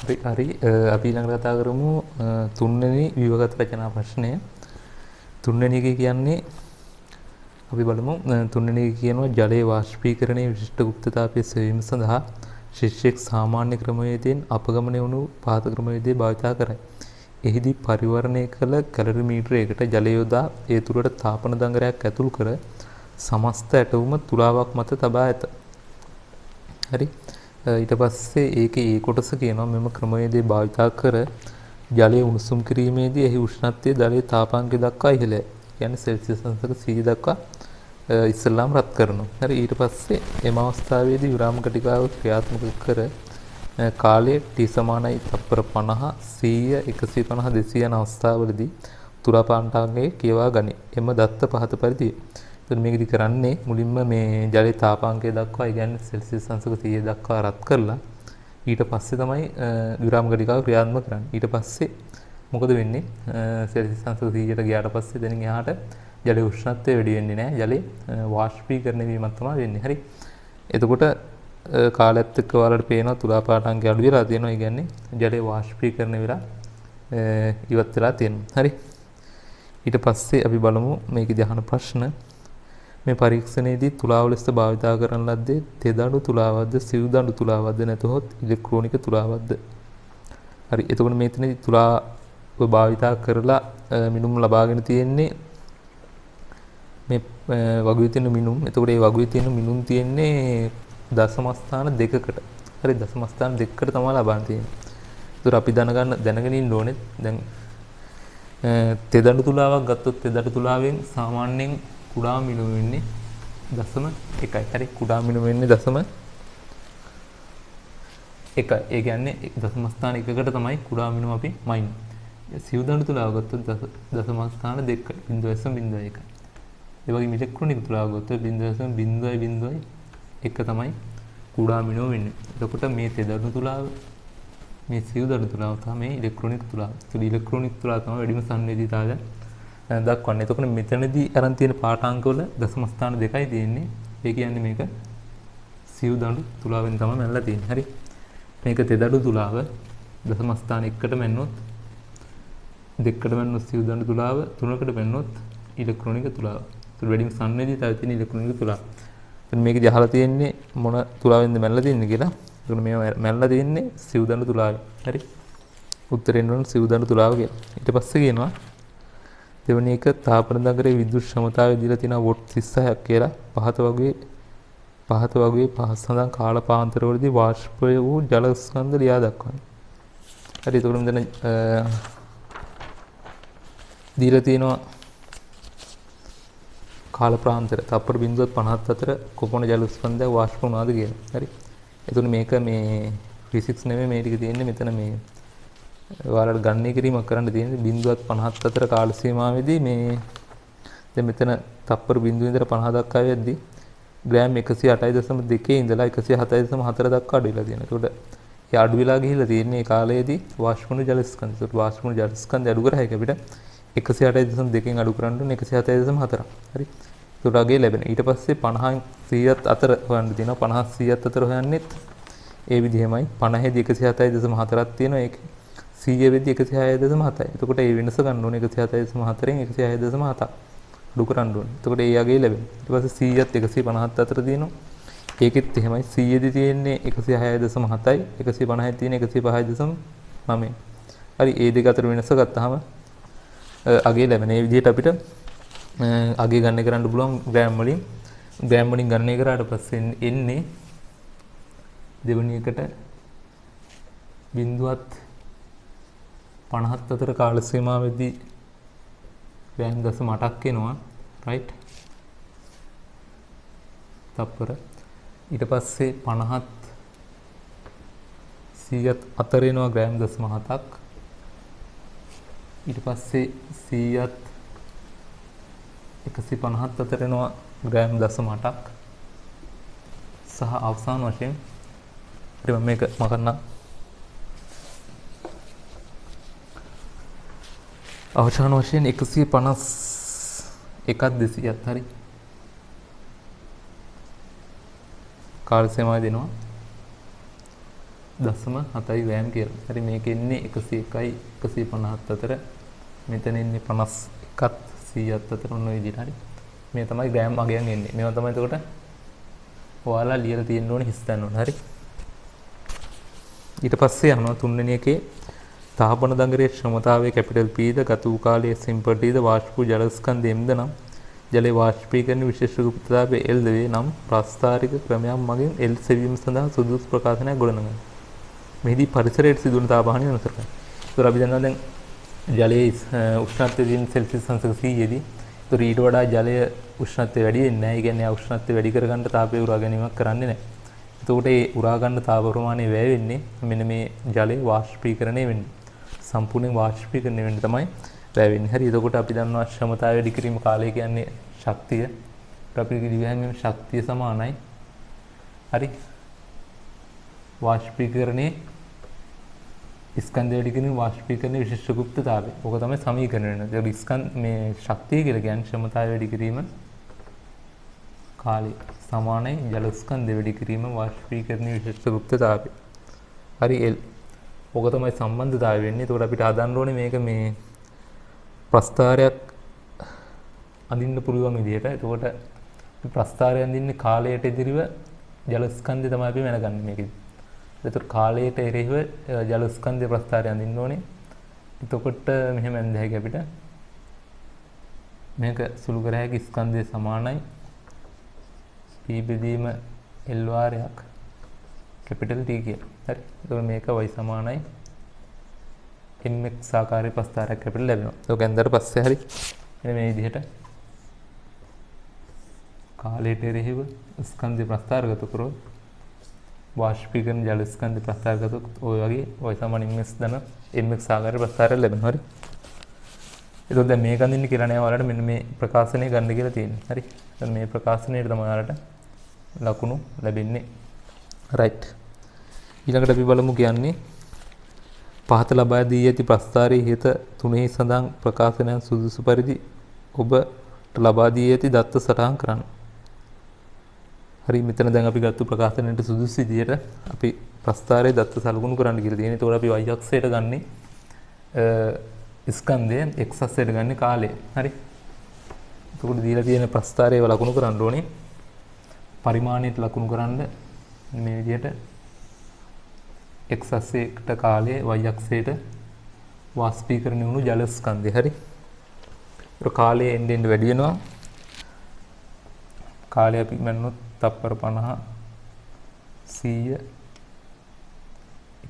හරි අපි ඊළඟට කතා කරමු තුන්වෙනි විභගත රචනා ප්‍රශ්නය. තුන්වෙනි එකේ කියන්නේ අපි බලමු තුන්වෙනි එකේ කියනවා ජලයේ වාෂ්පීකරණයේ විශිෂ්ට ගුප්තතාවයේ සෙවීම සඳහා ශිෂ්‍යයෙක් සාමාන්‍ය ක්‍රමවේදයෙන් අපගමනය වුණු පහත ක්‍රමවේදය භාවිත කරයි. එහිදී පරිවර්ණය කළ කැලරිමීටරයකට ජලය යොදා ඒ තුරට තාපන දඟරයක් ඇතුල් කර සමස්ත ඇටවුම තුලාවක් මත තබා ඇත. හරි. ඊට පස්සේ ඒකේ ඒ කොටස කියනවා මෙම ක්‍රමවේදය භාවිත කර ජලය උණුසුම් කිරීමේදී එහි උෂ්ණත්වය ජලයේ තාපාංකය දක්වා ඉහළය. කියන්නේ සෙල්සියස් අංශක 100 දක්වා ඉස්සෙල්ලාම රත් කරනවා. හරි. ඊට පස්සේ එම අවස්ථාවේදී විරාම කටිකාව ක්‍රියාත්මක කර කාලය t සමානයි තත්පර 50 100 150 200 යන අවස්ථාවලදී තුරාපාන්ටාංගය කියවා ගනී. එම දත්ත පහත පරිදි. එතකොට මේකදි කරන්නේ මුලින්ම මේ ජලයේ තාපාංකය දක්වා ඒ කියන්නේ සෙල්සියස් අංශක 100 දක්වා රත් කරලා ඊට පස්සේ තමයි විරාම කටිකාව ක්‍රියාත්මක කරන්නේ. ඊට පස්සේ මොකද වෙන්නේ? සෙල්සියස් අංශක 100ට ගියාට පස්සේ දැන් එහාට ජලයේ උෂ්ණත්වය වැඩි වෙන්නේ නැහැ. ජලයේ වාෂ්පීකරණය වීමක් තමයි වෙන්නේ. හරි. එතකොට කාලයත් එක්ක ඔයාලට පේනවා තුලාපාඨාංකය අඩු වෙලා තියෙනවා. ඒ කියන්නේ ජලයේ වාෂ්පීකරණය වෙලා ඉවත් වෙලා තියෙනවා. හරි. ඊට පස්සේ අපි බලමු මේකේ අහන ප්‍රශ්න. මේ පරීක්ෂණයේදී තුලාව ලෙස භාවිතා කරන ලද්දේ තෙදඬු තුලාවක්ද සිව්දඬු තුලාවක්ද නැතහොත් ඉලෙක්ට්‍රෝනික තුලාවක්ද? හරි. එතකොට මේතනදී තුලාව භාවිතා කරලා මිනුම් ලබාගෙන තියෙන්නේ මේ වගුවේ තියෙන මිනුම්. එතකොට මේ වගුවේ තියෙන මිනුම් තියෙන්නේ දශම ස්ථාන දෙකකට. හරි. දශම ස්ථාන දෙකකට තමයි ලබන්න තියෙන්නේ. ඒතර අපි දැනගෙන ඉන්න ඕනේ දැන් තෙදඬු තුලාවක් ගත්තොත් තෙදඬු තුලාවෙන් සාමාන්‍යයෙන් කුඩා මිනුම වෙන්නේ දශම 1යි. හරි. කුඩා මිනුම වෙන්නේ දශම 1යි. ඒ කියන්නේ දශම ස්ථාන එකකට තමයි කුඩා මිනුම අපි මයින්. සිව්දඬු තුලාව ගත්තොත් දශම ස්ථාන 2යි. 0.01. ඒ වගේම ඉලෙක්ට්‍රෝනික තුලාව ගත්තොත් 0.001 තමයි කුඩා මිනුම වෙන්නේ. එතකොට මේ තෙදඬු තුලාව මේ සිව්දඬු තුලාව තමයි ඉලෙක්ට්‍රෝනික තුලාව. ඒ ඉලෙක්ට්‍රෝනික තුලාව තමයි වැඩිම සංවේදීතාවය දක්වන්නේ. එතකොට මෙතනදී අරන් තියෙන පාඨාංකවල දශම ස්ථාන 2යි තියෙන්නේ. ඒ කියන්නේ මේක සිව්දඬු තුලාවෙන් තමයි මැනලා තියෙන්නේ. හරි. මේක තෙදඬු තුලාව දශම ස්ථාන 1කට මැන්නොත් 2කට මැන්නොත් සිව්දඬු තුලාව 3කට මැන්නොත් ඉලෙක්ට්‍රෝනික තුලාව. ඒත් වැඩිම සංවේදීතාවය තියෙන ඉලෙක්ට්‍රෝනික තුලාව. එතන මේකදී අහලා තියෙන්නේ මොන තුලාවෙන්ද මැනලා තියෙන්නේ කියලා. ඒකට මේ මැනලා තියෙන්නේ සිව්දඬු තුලාවෙන්. හරි. උත්තරේ එන්න ඕන සිව්දඬු තුලාව කියලා. ඊට පස්සේ කියනවා දෙවැනි එක තාපන දඟරේ විද්‍යුත් ක්ෂමතාවය දීලා තියෙනවා වොට් 36ක් කියලා. පහත වගේ පහස් සඳහන් කාලපාන්තරවලදී වාෂ්පය වූ ජල ස්කන්ධ ලියා දක්වන්න. හරි. එතකොට මෙතන දීලා තියෙනවා කාල ප්‍රාන්තර තප්පර 0.54 කොපමණ ජල ස්කන්ධයක් වාෂ්ප වුණාද කියලා. හරි. එතකොට මේක මේ ෆිසික්ස් නෙමෙයි මේ ටික තියෙන්නේ මෙතන මේ ඔයාලට ගණනය කිරීමක් කරන්න තියෙන්නේ 0.54 කාල සීමාවෙදී මේ දැන් මෙතන තප්පර 0 ඉඳලා 50 දක්වා යද්දී ග්‍රෑම් 108.2 ඉඳලා 107.4 දක්වා අඩු වෙලා තියෙනවා. ඒකට ඒ අඩු වෙලා ගිහිල්ලා තියෙන්නේ ඒ කාලයේදී වාෂ්පුණු ජල ස්කන්ධ. ඒකට වාෂ්පුණු ජල ස්කන්ධය අඩු කරා එක අපිට 108.2කින් අඩු කරන්න ඕනේ 107.4. හරි. ඒකට අගේ ලැබෙන. ඊට පස්සේ 50න් 100ත් අතර හොයන්න තියෙනවා. 50 100ත් අතර හොයන්නෙත් ඒ විදිහමයි. 50ෙදි 107.4ක් තියෙනවා. ඒක 100 වෙද්දි 106.7යි. එතකොට ඒ වෙනස ගන්න ඕනේ 107.4න් 106.7 අඩු කරන්න ඕනේ. එතකොට ඒ යගේ ලැබෙනවා. ඊට පස්සේ 100ත් 150ත් අතර තියෙනවා. ඒකෙත් එහෙමයි 100 දී තියෙන්නේ 106.7යි 150යි තියෙන්නේ 105.9. හරි. ඒ දෙක අතර වෙනස ගත්තාම අගේ ලැබෙන. මේ විදිහට අපිට අගේ ගණනය කරන්න පුළුවන් ග්‍රෑම් වලින්. ග්‍රෑම් වලින් ගණනය කරාට පස්සේ එන්නේ දෙවෙනි එකට 0.50 අතර කාල සීමාවෙදී ග්‍රෑම් 0.8ක් එනවා. රයිට්. තප්පර. ඊට පස්සේ 50ත් 100ත් අතර එනවා ග්‍රෑම් 0.7ක්. ඊට පස්සේ 100ත් 150ත් අතර එනවා ග්‍රෑම් 0.8ක්. සහ අවසාන වශයෙන් මම මේක මකන්නම්. අවසාන වශයෙන් 151ත් 200ත් හරි කාල සීමාව දෙනවා. 0.7 ග්‍රෑම් කියලා. හරි මේක ඉන්නේ 101යි 150ත් අතර. මෙතන ඉන්නේ 51ත් 100ත් අතර ඔන්න ඔය විදිහට. හරි. මේ තමයි ග්‍රෑම් අගයන් එන්නේ. මේවා තමයි එතකොට ඔයාලා ලියලා තියෙන්න ඕනේ හිස්තන්න ඕනේ. හරි. ඊට පස්සේ යනවා තුන්වෙනි එකේ තාපන දඟරේ ශ්‍රමතාවයේ කැපිටල් P ද ගත වූ කාලයේ සිම්පල් T ද වාෂ්ප වූ ජල ස්කන්ධ M ද නම් ජලයේ වාෂ්පීකරණ විශේෂ ගුප්තතාවය L ද වේ නම් ප්‍රස්ථාරික ක්‍රමයක් මගින් L සෙවීම සඳහා සුදුසු ප්‍රකාශනයක් ගොඩනගනවා. මෙහිදී පරිසරයට සිදුවන තාපහානිය අනුතර කරනවා. ඒතර අපි දන්නවා දැන් ජලයේ උෂ්ණත්වය දින සෙල්සියස් අංශක 100 දී ඒතර ඊට වඩා ජලය උෂ්ණත්වය වැඩි වෙන්නේ නැහැ. ඒ කියන්නේ ආ උෂ්ණත්වය වැඩි කරගන්න තාපය උරා ගැනීමක් කරන්නේ නැහැ. එතකොට ඒ උරා ගන්න තාප ප්‍රමාණය වැය වෙන්නේ මෙන්න මේ ජලයේ වාෂ්පීකරණය වෙන්නේ. සම්පූර්ණ වාෂ්පීකරණය වෙන්න තමයි වැය වෙන්නේ. හරි. එතකොට අපි දන්නවා ශ්‍රමතාවය වැඩි කිරීම කාලය කියන්නේ ශක්තිය. අපි කිව්වහම මේ ශක්තිය සමානයි. හරි. වාෂ්පීකරණයේ ස්කන්ධ වැඩි කිරීම වාෂ්පීකරණයේ විශිෂ්ට ගුප්තතාවය. ඕක තමයි සමීකරණය වෙන්නේ. ඒක ස්කන්ධ මේ ශක්තිය කියලා කියන්නේ ශ්‍රමතාවය වැඩි කිරීම කාලය සමානයි ජල ස්කන්ධ වැඩි කිරීම වාෂ්පීකරණයේ විශිෂ්ට ගුප්තතාවය. හරි L. ඕක තමයි සම්බන්ධතාවය වෙන්නේ. ඒකට අපිට හදන්න ඕනේ මේක මේ ප්‍රස්ථාරයක් අඳින්න පුළුවන් විදිහට. එතකොට ප්‍රස්ථාරය අඳින්නේ කාලයට එදිරිව ජල ස්කන්ධය තමයි අපි මැනගන්නේ මේකෙදි. එතකොට කාලයට එරෙහිව ජල ස්කන්ධය ප්‍රස්ථාරය අඳින්න ඕනේ. එතකොට මෙහෙම ඇඳ හැකි අපිට මේක සුළු කර හැකි ස්කන්ධය සමානයි P බෙදීම L වාරයක් කැපිටල් T කියලා. හරි. එතකොට මේක y සමානයි mx ආකාරයේ ප්‍රස්ථාරයක් අපිට ලැබෙනවා. ඒක ඇඳලා පස්සේ හරි මෙන්න මේ විදිහට කාලයට එරෙහිව ස්කන්ධ ප්‍රස්ථාරගත කරොත් වාෂ්පීකරණ ජල ස්කන්ධ ප්‍රස්ථාරගත ඔය වගේ y සමාන mx දන mx ආකාරයේ ප්‍රස්ථාරයක් ලැබෙනවා. හරි. එතකොට දැන් මේක අඳින්න කියලා නෑ ඔයාලට මෙන්න මේ ප්‍රකාශනය ගන්න කියලා තියෙනවා. හරි. දැන් මේ ප්‍රකාශනයේ තමයි ඔයාලට ලකුණු ලැබෙන්නේ. රයිට්. ඊළඟට අපි බලමු කියන්නේ පහත ලබා දී ඇති ප්‍රස්ථාරයේ හිත තුනෙහි සඳහන් ප්‍රකාශනයන් සුදුසු පරිදි ඔබට ලබා දී ඇති දත්ත සටහන් කරන්න. හරි මෙතන දැන් අපි ගත්ත ප්‍රකාශනයට සුදුසු විදියට අපි ප්‍රස්ථාරයේ දත්ත සලකුණු කරන්න කියලා තියෙනවා. ඒතකොට අපි y අක්ෂයට ගන්නෙ ස්කන්ධය x අක්ෂයට ගන්නෙ කාලය. හරි. එතකොට දීලා තියෙන ප්‍රස්ථාරයේ ලකුණු කරන්න ඕනේ. පරිමාණයට ලකුණු කරන්න මේ විදියට x අක්ෂයට කාලය y අක්ෂයට වාෂ්පීකරණය වුණු ජල ස්කන්ධය. හරි. ඒක කාලය එන්න වැඩි වෙනවා. කාලය අපි මන්නොත් තප්පර 50 100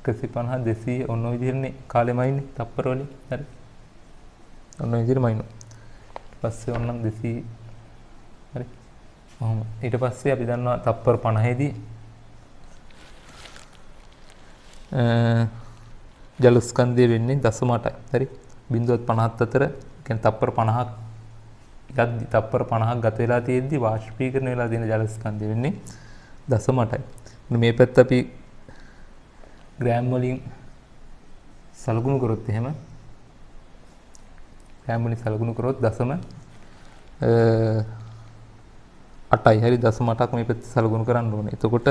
150 200 ඔන්න ඔය විදිහනේ කාලෙමයිනේ තප්පර වලින්. හරි. ඔන්න ඔය විදිහමයිනේ. ඊපස්සේ ඔන්නම් 200 හරි. ඔහොම. ඊට පස්සේ අපි දන්නවා තප්පර 50 දී ජල ස්කන්ධය වෙන්නේ 0.8යි. හරි. 0.50 අතර කියන්නේ තප්පර 50ක් යද්දි තප්පර 50ක් ගත වෙලා තියෙද්දි වාෂ්පීකරණය වෙලා තියෙන ජල ස්කන්ධය වෙන්නේ 0.8යි. මේ පැත්ත අපි ග්‍රෑම් වලින් සලකුණු කරොත් එහෙම ග්‍රෑම් වලින් සලකුණු කරොත් 0.8යි. හරි 0.8ක් මේ පැත්ත සලකුණු කරන්න ඕනේ. එතකොට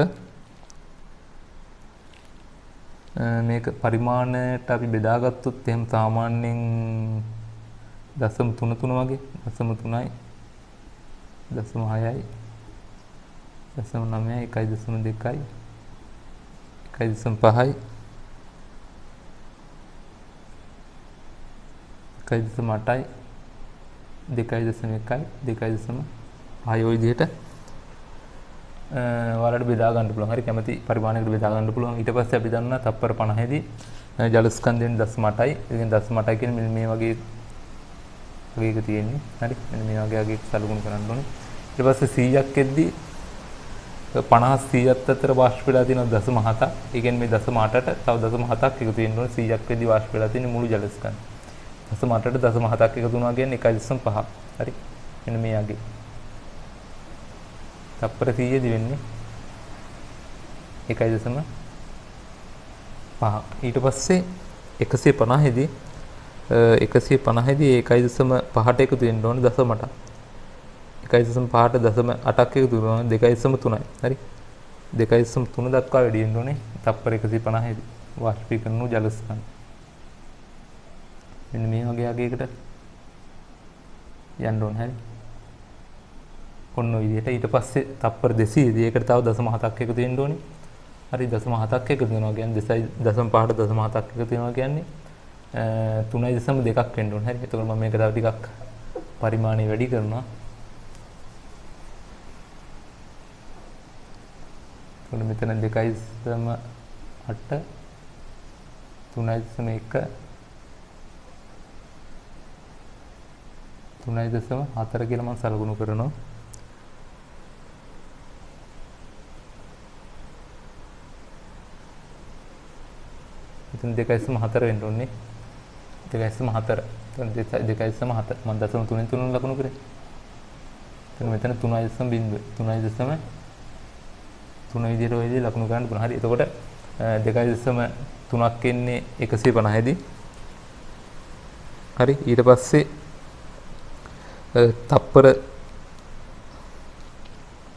මේක පරිමාණයට අපි බෙදාගත්තොත් එහෙම සාමාන්‍යයෙන් 0.33 වගේ 0.3යි 0.6යි 0.9යි 1.2යි 1.5යි 1.8යි 2.1යි 2.5යි ඔය විදිහට ඔයාලට බෙදා ගන්න පුළුවන්. හරි කැමති පරිමාණයකට බෙදා ගන්න පුළුවන්. ඊට පස්සේ අපි දන්නා තප්පර 50 දී ජල ස්කන්ධයෙන් 0.8යි. ඉතින් 0.8යි කියන්නේ මේ වගේ වගේ එක තියෙන්නේ. හරි. මෙන්න මේ වගේ වගේ සලකුණු කරන්න ඕනේ. ඊට පස්සේ 100ක් එද්දී 50 100ත් අතර වාෂ්ප වෙලා තියෙනවා 0.7ක්. ඒ කියන්නේ මේ 0.8ට තව 0.7ක් එකතු වෙන්න ඕනේ. 100ක් වෙද්දී වාෂ්ප වෙලා තියෙන මුළු ජල ස්කන්ධ. 0.8ට 0.7ක් එකතු වුණා කියන්නේ 1.5. හරි. මෙන්න මේ වගේ. තප්පර 100 දී වෙන්නේ 1.5. ඊට පස්සේ 150 දී 150 දී 1.5ට එකතු වෙන්න ඕනේ 0.8. 1.5ට 0.8ක් එකතු වෙනවා 2.3යි. හරි. 2.3 දක්වා වැඩි වෙන්න ඕනේ. තප්පර 150 දී වාෂ්පීකරණ වූ ජල ස්කන්ධ. මෙන්න මේ වගේ අගයකට යන්න ඕනේ. හරි. ඔන්න ඔය විදිහට ඊට පස්සේ තප්පර 200 දී ඒකට තව 0.7ක් එකතු වෙන්න ඕනේ. හරි 0.7ක් එකතු වෙනවා කියන්නේ 2.5ට 0.7ක් එකතු වෙනවා කියන්නේ 3.2ක් වෙන්න ඕනේ. හරි. එතකොට මම මේක තව ටිකක් පරිමාණය වැඩි කරනවා. එතකොට මෙතන 2.8 3.1 3.4 කියලා මම සලකුණු කරනවා. මෙතන 2.4 වෙන්න ඕනේ. 2.4. එතන 2.7 මම 0.3 ලකුණු කරේ. එතන මෙතන 3.0 3 විදිහට ඔය විදිහට ලකුණු ගන්න පුළුවන්. හරි. එතකොට 2.3ක් එන්නේ 150 දී. හරි. ඊට පස්සේ තප්පර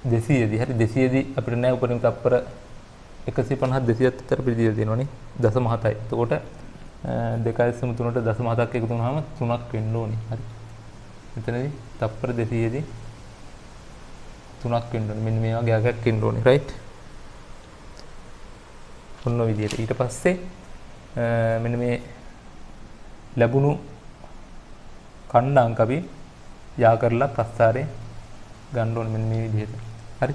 200 දී. හරි 200 දී අපිට නෑ උපරිම තප්පර 150 200ත් අතර පිළිදීලා තියෙනවනේ 0.7යි. එතකොට 2.3ට 0.7ක් එකතු වුණාම 3ක් වෙන්න ඕනේ. හරි. මෙතනදී තප්පර 200 දී 3ක් වෙන්න ඕනේ. මෙන්න මේ වගේ අගයක් එන්න ඕනේ. රයිට්. ඔන්න ඔය විදිහට. ඊට පස්සේ මෙන්න මේ ලැබුණු කණ්ඩාංක අපි යා කරලා ප්‍රස්ථාරේ ගන්න ඕනේ මෙන්න මේ විදිහට. හරි.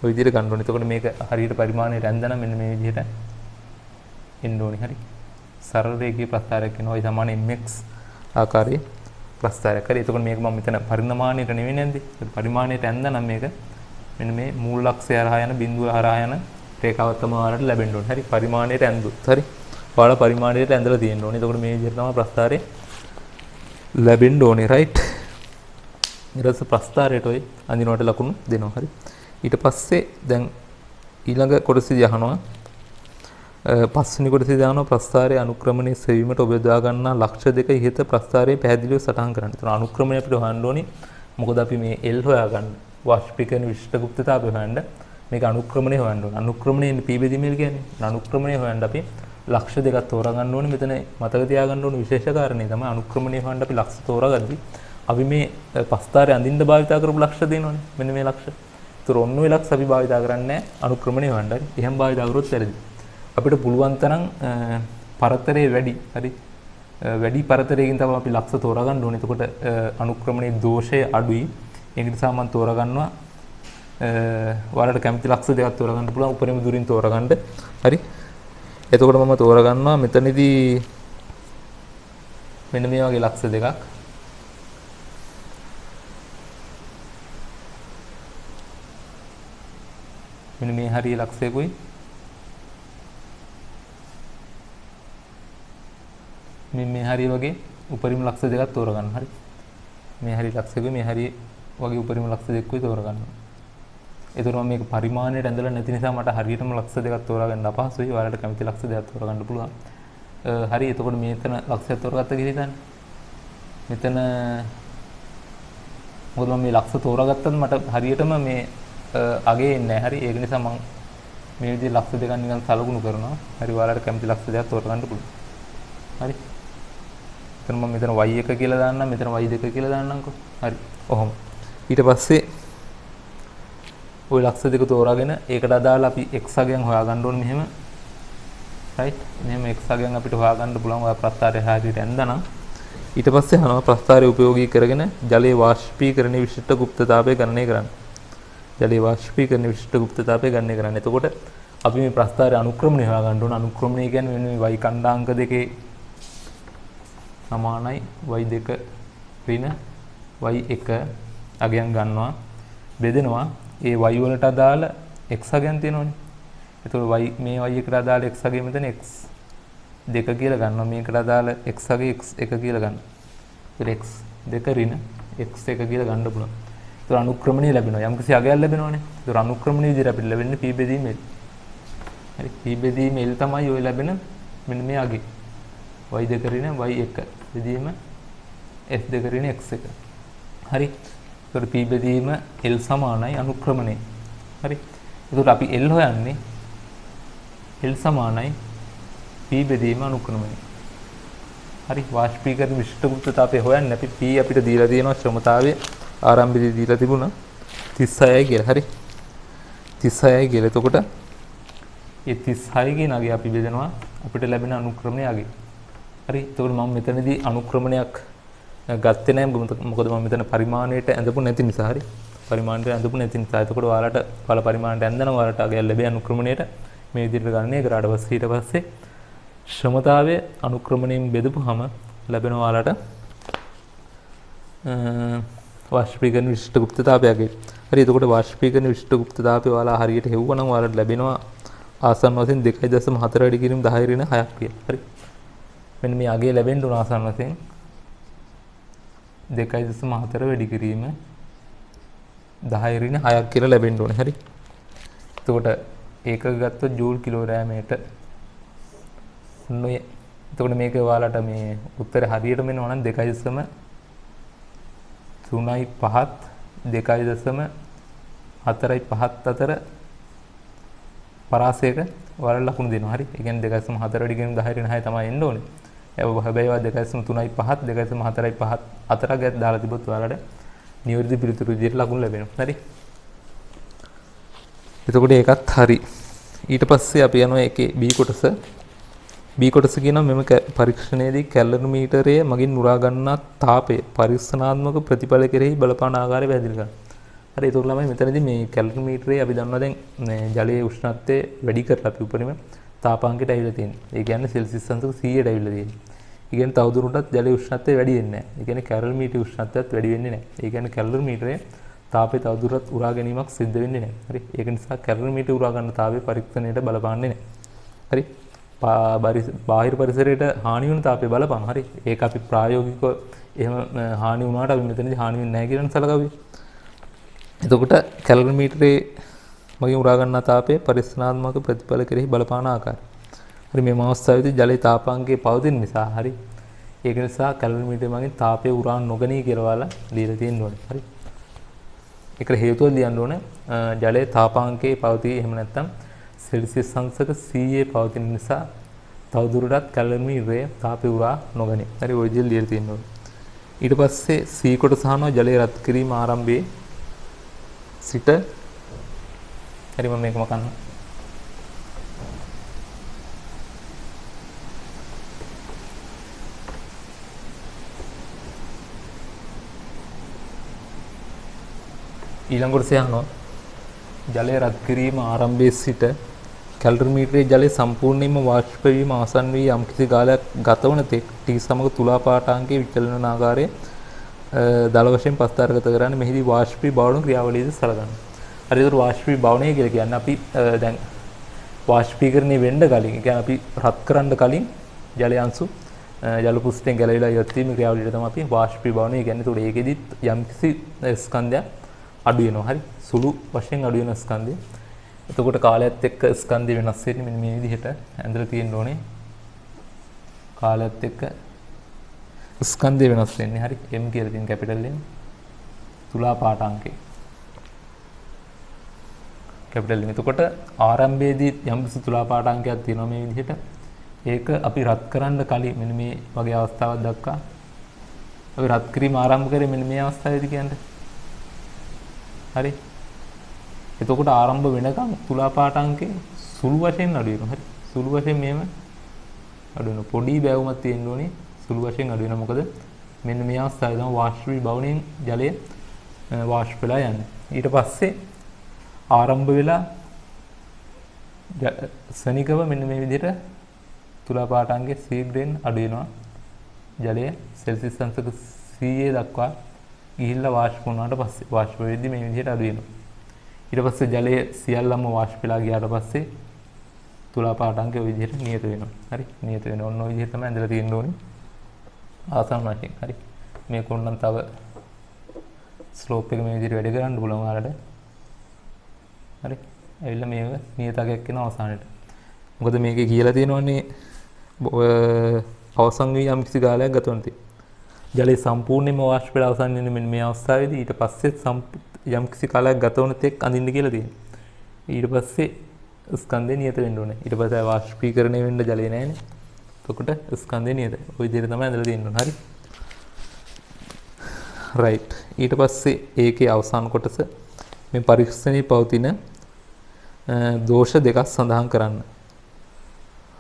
ඔය විදිහට ගන්න ඕනේ. එතකොට මේක හරියට පරිමාණය රැඳනා මෙන්න මේ විදිහට එන්න ඕනේ. හරි. සරල රේඛීය ප්‍රස්ථාරයක් වෙනවා. ඒ සමාන mx ආකාරයේ ප්‍රස්ථාරයක්. හරි. එතකොට මේක මම මෙතන පරිමාණයට නෙවෙයි නැන්දේ. පරිමාණයට ඇඳ නම් මේක මෙන්න මේ මූල අක්ෂය හරහා යන බිඳුව හරහා යන රේඛාවක් තමයි ඔයාලට ලැබෙන්න ඕනේ. හරි. පරිමාණයට ඇඳුත්. හරි. ඔයාලා පරිමාණයට ඇඳලා තියෙන්න ඕනේ. එතකොට මේ විදිහට තමයි ප්‍රස්ථාරය ලැබෙන්න ඕනේ. රයිට්. ඊට පස්සේ ප්‍රස්ථාරයට ඔය අඳිනවට ලකුණු දෙනවා. හරි. ඊට පස්සේ දැන් ඊළඟ කොටසදී අහනවා පස්වෙනි කොටසදී දානවා ප්‍රස්ථාරයේ අනුක්‍රමණය සෙවීමට ඔබ යොදා ගන්නා ලක්ෂ්‍ය දෙක ඉහත ප්‍රස්ථාරයේ පැහැදිලිව සටහන් කරන්න. ඒතන අනුක්‍රමණය අපිට හොයන්න ඕනේ. මොකද අපි මේ L හොයාගන්න වාෂ්පීකරණ විශිෂ්ට ගුප්තතාවය හොයන්න මේක අනුක්‍රමණය හොයන්න ඕනේ. අනුක්‍රමණයේ P බෙදීම කියන්නේ අනුක්‍රමණය හොයන්න අපි ලක්ෂ්‍ය දෙකක් තෝරා ගන්න ඕනේ. මෙතන මතක තියාගන්න ඕනේ විශේෂ කාරණේ තමයි අනුක්‍රමණය හොයන්න අපි ලක්ෂ්‍ය තෝරාගද්දී අපි මේ ප්‍රස්ථාරයේ අඳින්න භාවිතා කරපු ලක්ෂ්‍ය දෙනවනේ. මෙන්න මේ ලක්ෂ්‍ය. ඒතර ඔන්න ඔය ලක්ෂ්‍ය අපි භාවිතා කරන්නේ අනුක්‍රමණය හොයන්න. හරි. එහෙම භාවිතා කරොත් වැරදි. අපිට පුළුවන් තරම් පරතරය වැඩි. හරි. වැඩි පරතරයකින් තමයි අපි ලක්ෂ්‍ය තෝරා ගන්න ඕනේ. එතකොට අනුක්‍රමණයේ දෝෂය අඩුයි. ඒ නිසා මම තෝරා ගන්නවා ඔයාලට කැමති ලක්ෂ්‍ය දෙකක් තෝරා ගන්න පුළුවන් උපරිම දුරින් තෝරා ගන්න. හරි. එතකොට මම තෝරා ගන්නවා මෙතනදී මෙන්න මේ වගේ ලක්ෂ්‍ය දෙකක්. මෙන්න මේ හරිය ලක්ෂයකුයි මේ හරිය වගේ උපරිම ලක්ෂ දෙකක් තෝරා ගන්න. හරි. මේ හරිය ලක්ෂයකුයි මේ හරිය වගේ උපරිම ලක්ෂ දෙකකුයි තෝරා ගන්නවා. ඒතර මම මේක පරිමාණයට ඇඳලා නැති නිසා මට හරියටම ලක්ෂ දෙකක් තෝරා ගන්න අපහසුයි. ඔයාලට කැමති ලක්ෂ දෙකක් තෝරා ගන්න පුළුවන්. හරි. එතකොට මෙතන ලක්ෂයක් තෝරාගත්ත කිසි තැන. මෙතන මොකද මම මේ ලක්ෂ තෝරාගත්තත් මට හරියටම මේ අගේ එන්නේ නැහැ. හරි. ඒක නිසා මම මේ විදිහේ ලක්ෂ දෙකක් නිකන් සලකුණු කරනවා. හරි. ඔයාලට කැමති ලක්ෂ දෙකක් තෝරා ගන්න පුළුවන්. හරි. එතන මම මෙතන y1 කියලා දාන්නම්. මෙතන y2 කියලා දාන්නම්කෝ. හරි. ඔහොම. ඊට පස්සේ ওই ලක්ෂ දෙක තෝරාගෙන ඒකට අදාළ අපි x අගයන් හොයාගන්න ඕනේ මෙහෙම. රයිට්. මෙහෙම x අගයන් අපිට හොයාගන්න පුළුවන් ඔය ප්‍රස්ථාරයේ හැටියට ඇඳනම්. ඊට පස්සේ අහනවා ප්‍රස්ථාරය උපයෝගී කරගෙන ජලයේ වාෂ්පීකරණයේ විශිෂ්ට ගුප්තතාවය ගණනය කරන්න. ජලයේ වාෂ්පීකරණයේ විශිෂ්ට ගුප්තතාවය ගණනය කරන්න. එතකොට අපි මේ ප්‍රස්ථාරයේ අනුක්‍රමණය හොයාගන්න ඕන. අනුක්‍රමණය කියන්නේ මෙන්න මේ y කණ්ඩාංක දෙකේ සමානයි y2 ඍණ y1 අගයන් ගන්නවා බෙදෙනවා. ඒ y වලට අදාළ x අගයන් තියෙනවනේ. එතකොට y මේ y එකට අදාළ x අගය මෙතන x2 කියලා ගන්නවා. මේකට අදාළ x අගය x1 කියලා ගන්නවා. ඒතර x2 ඍණ x1 කියලා ගන්න පුළුවන්. ඒතර අනුක්‍රමණය ලැබෙනවා. යම්කිසි අගයක් ලැබෙනවනේ. ඒතර අනුක්‍රමණය විදිහට අපිට ලැබෙන්නේ p බෙදීම l. හරි. p බෙදීම l තමයි ඔය ලැබෙන මෙන්න මේ අගය. y2 ඍණ y1 බෙදීම f2 ඍණ x1. හරි. ඒතර p බෙදීම l සමානයි අනුක්‍රමණය. හරි. එතකොට අපි L හොයන්නේ L සමානයි P බෙදීම අනුක්‍රමණය. හරි වාෂ්පීකරණ විශිෂ්ට ගුප්තතාවය හොයන්න අපි P අපිට දීලා තියෙනවා ශ්‍රමතාවය ආරම්භයේදී දීලා තිබුණා 36යි කියලා. හරි 36යි කියලා. එතකොට ඒ 36 කියන අගය අපි බෙදනවා අපිට ලැබෙන අනුක්‍රමණය අගය. හරි එතකොට මම මෙතනදී අනුක්‍රමණයක් ගත්තේ නැහැ මොකද මම මෙතන පරිමාණයට ඇඳපු නැති නිසා. හරි පරිමාණයට ඇඳපු නැති නිසා. එතකොට ඔයාලට පළ පරිමාණයට ඇඳනවා ඔයාලට අගය ලැබෙන අනුක්‍රමණයට මේ විදිහට ගණනය කරාට පස්සේ ඊට පස්සේ ශ්‍රමතාවය අනුක්‍රමණයෙන් බෙදපුවාම ලැබෙන ඔයාලට වාෂ්පීකරණ විශිෂ්ට ගුප්තතාවයගේ. හරි එතකොට වාෂ්පීකරණ විශිෂ්ට ගුප්තතාවය ඔයාලා හරියට හෙව්වනම් ඔයාලට ලැබෙනවා ආසන්න වශයෙන් 2.4 වැඩි කිරීම 10 ඍණ 6ක් කියලා. හරි මෙන්න මේ අගය ලැබෙන්න උන ආසන්න වශයෙන් 2.4 වැඩි කිරීම 10 ඍණ 6ක් කියලා ලැබෙන්න ඕනේ. හරි එතකොට ඒකක ගත්තොත් ජූල් කිලෝග්‍රෑමයට එතකොට මේක ඔයාලට මේ උත්තරේ හරියටම එනවා නම් 2.3 3යි 5ත් 2.4යි 5ත් අතර පරාසයක ඔයාලට ලකුණු දෙනවා. හරි ඒ කියන්නේ 2.4 වැඩි කිරීම 10 ඍණ 6 තමයි එන්න ඕනේ. හැබැයි ඒවා 2.3යි 5ත් 2.4යි 5ත් අතර ගැත් දාලා තිබොත් ඔයාලට නිවැරදි පිළිතුරු විදිහට ලකුණු ලැබෙනවා. හරි එතකොට ඒකත් හරි. ඊට පස්සේ අපි යනවා ඒකේ B කොටස. B කොටස කියනවා මෙම පරීක්ෂණයේදී කැලරිමීටරය මගින් උරා ගන්නා තාපය පරීක්ෂණාත්මක ප්‍රතිඵල කෙරෙහි බලපාන ආකාරය පැහැදිලි කරන්න. හරි ඒතකොට ළමයි මෙතනදී මේ කැලරිමීටරේ අපි දන්නවා දැන් ජලයේ උෂ්ණත්වය වැඩි කරලා අපි උපරිම තාපාංකයට ඇවිල්ලා තියෙනවා. ඒ කියන්නේ සෙල්සියස් අංශක 100ට ඇවිල්ලා තියෙනවා. ඒ කියන්නේ තවදුරටත් ජලයේ උෂ්ණත්වය වැඩි වෙන්නේ නැහැ. ඒ කියන්නේ කැලරිමීටරේ උෂ්ණත්වයත් වැඩි වෙන්නේ නැහැ. ඒ කියන්නේ කැලරිමීටරේ තාපය තවදුරටත් උරා ගැනීමක් සිද්ධ වෙන්නේ නැහැ. හරි ඒක නිසා කැලරිමීටරේ උරා ගන්න තාපය පරීක්ෂණයට බලපාන්නේ නැහැ. හරි බාහිර පරිසරයට හානි වන තාපය බලපාන. හරි ඒක අපි ප්‍රායෝගිකව එහෙම හානි වුණාට අපි මෙතනදී හානි වෙන්නේ නැහැ කියලා සලකවි. එතකොට කැලරිමීටරේ මගින් උරා ගන්නා තාපය පරිස්සනාත්මක ප්‍රතිඵල කෙරෙහි බලපාන ආකාරය. හරි මේ අවස්ථාවේදී ජලයේ තාපාංකය පවතින නිසා හරි ඒක නිසා කැලරිමීටරේ මගින් තාපය උරා නොගනී කියලා ඔයාලා දීලා තියෙන්න ඕනේ. හරි ඒකට හේතුව ලියන්න ඕනේ ජලයේ තාපාංකයේ පවතී එහෙම නැත්නම් සෙල්සියස් අංශක 100 පවතින නිසා තවදුරටත් කැලරිමීටරේ තාපය උරා නොගනී. හරි ඔය විදිහට ලියලා තියෙන්න ඕනේ. ඊට පස්සේ C කොටස අහනවා ජලය රත් කිරීම ආරම්භයේ සිට හරි මම මේකම කන්න. ඊළඟ කොටසේ අහනවා ජලය රත් කිරීම ආරම්භයේ සිට කැලරිමීටරේ ජලය සම්පූර්ණයෙන්ම වාෂ්ප වීම ආසන්න වී යම්කිසි කාලයක් ගතවන තෙක් T සමග තුලා පාඨාංකයේ විචලන වන ආකාරය දල වශයෙන් පස්තරගත කරන්නේ මෙහිදී වාෂ්පී බවණ ක්‍රියාවලියද සලකන්න. හරි ඒක වාෂ්පී බවණය කියලා කියන්නේ අපි දැන් වාෂ්පීකරණය වෙන්න කලින් ඒ කියන්නේ අපි රත් කරන්න කලින් ජලය අංශු ජල පෘෂ්ඨයෙන් ගැලවිලා ඉවත් වීම ක්‍රියාවලියට තමයි අපි වාෂ්පී බවණය කියන්නේ. ඒකට ඒකෙදිත් යම්කිසි ස්කන්ධයක් අඩු වෙනවා. හරි සුළු වශයෙන් අඩු වෙන ස්කන්ධය. එතකොට කාලයත් එක්ක ස්කන්ධය වෙනස් වෙන්නේ මෙන්න මේ විදිහට ඇඳලා තියෙන්න ඕනේ. කාලයත් එක්ක ස්කන්ධය වෙනස් වෙන්නේ. හරි M කියලා තියෙන කැපිටල් M තුලා පාඨාංකේ කැපිටල් M. එතකොට ආරම්භයේදී යම් කිසි තුලා පාඨාංකයක් තියෙනවා මේ විදිහට. ඒක අපි රත් කරන්න කලින් මෙන්න මේ වගේ අවස්ථාවක් දක්වා අපි රත් කිරීම ආරම්භ කරේ මෙන්න මේ අවස්ථාවේදී කියන්නේ. හරි එතකොට ආරම්භ වෙනකම් තුලා පාඨාංකේ සුළු වශයෙන් අඩු වෙනවා. හරි සුළු වශයෙන් මෙහෙම අඩු වෙනවා. පොඩි බැවුමක් තියෙන්න ඕනේ. සුළු වශයෙන් අඩු වෙනවා. මොකද මෙන්න මේ අවස්ථාවේ තමයි වාෂ්පී බවණෙන් ජලය වාෂ්ප වෙලා යන්නේ. ඊට පස්සේ ආරම්භ වෙලා සනිකව මෙන්න මේ විදිහට තුලා පාඨාංකයේ ශීඝ්‍රයෙන් අඩු වෙනවා. ජලය සෙල්සියස් අංශක 100 දක්වා ගිහිල්ලා වාෂ්ප වුණාට පස්සේ වාෂ්ප වෙද්දී මේ විදිහට අඩු වෙනවා. ඊට පස්සේ ජලය සියල්ලම වාෂ්ප වෙලා ගියාට පස්සේ තුලා පාඨාංකය ওই විදිහට නියත වෙනවා. හරි නියත වෙනවා. ඔන්න ඔය විදිහට තමයි ඇඳලා තියෙන්න ඕනේ. ආසන්න වශයෙන්. හරි මේක උන්නම් තව ස්ලෝප් එක මේ විදිහට වැඩ කරන්න පුළුවන් ඔයාලට. හරි ඇවිල්ලා මේක නියතකයක් වෙන අවසානයේ. මොකද මේකේ කියලා තියෙනවනේ අවසන් වී යම් කිසි කාලයක් ගත වෙන තේ. ජලය සම්පූර්ණයෙන්ම වාෂ්ප වෙලා අවසන් වෙන මෙන්න මේ අවස්ථාවේදී ඊට පස්සේ යම් කිසි කාලයක් ගත වන තෙක් අඳින්න කියලා තියෙනවා. ඊට පස්සේ ස්කන්ධය නියත වෙන්න ඕනේ. ඊට පස්සේ වාෂ්පීකරණය වෙන්න ජලය නැහැනේ. එතකොට ස්කන්ධය නියත. ওই විදිහට තමයි ඇඳලා තියෙන්න ඕනේ. හරි. රයිට්. ඊට පස්සේ ඒකේ අවසාන කොටස මේ පරීක්ෂණයේ පවතින දෝෂ දෙකක් සඳහන් කරන්න.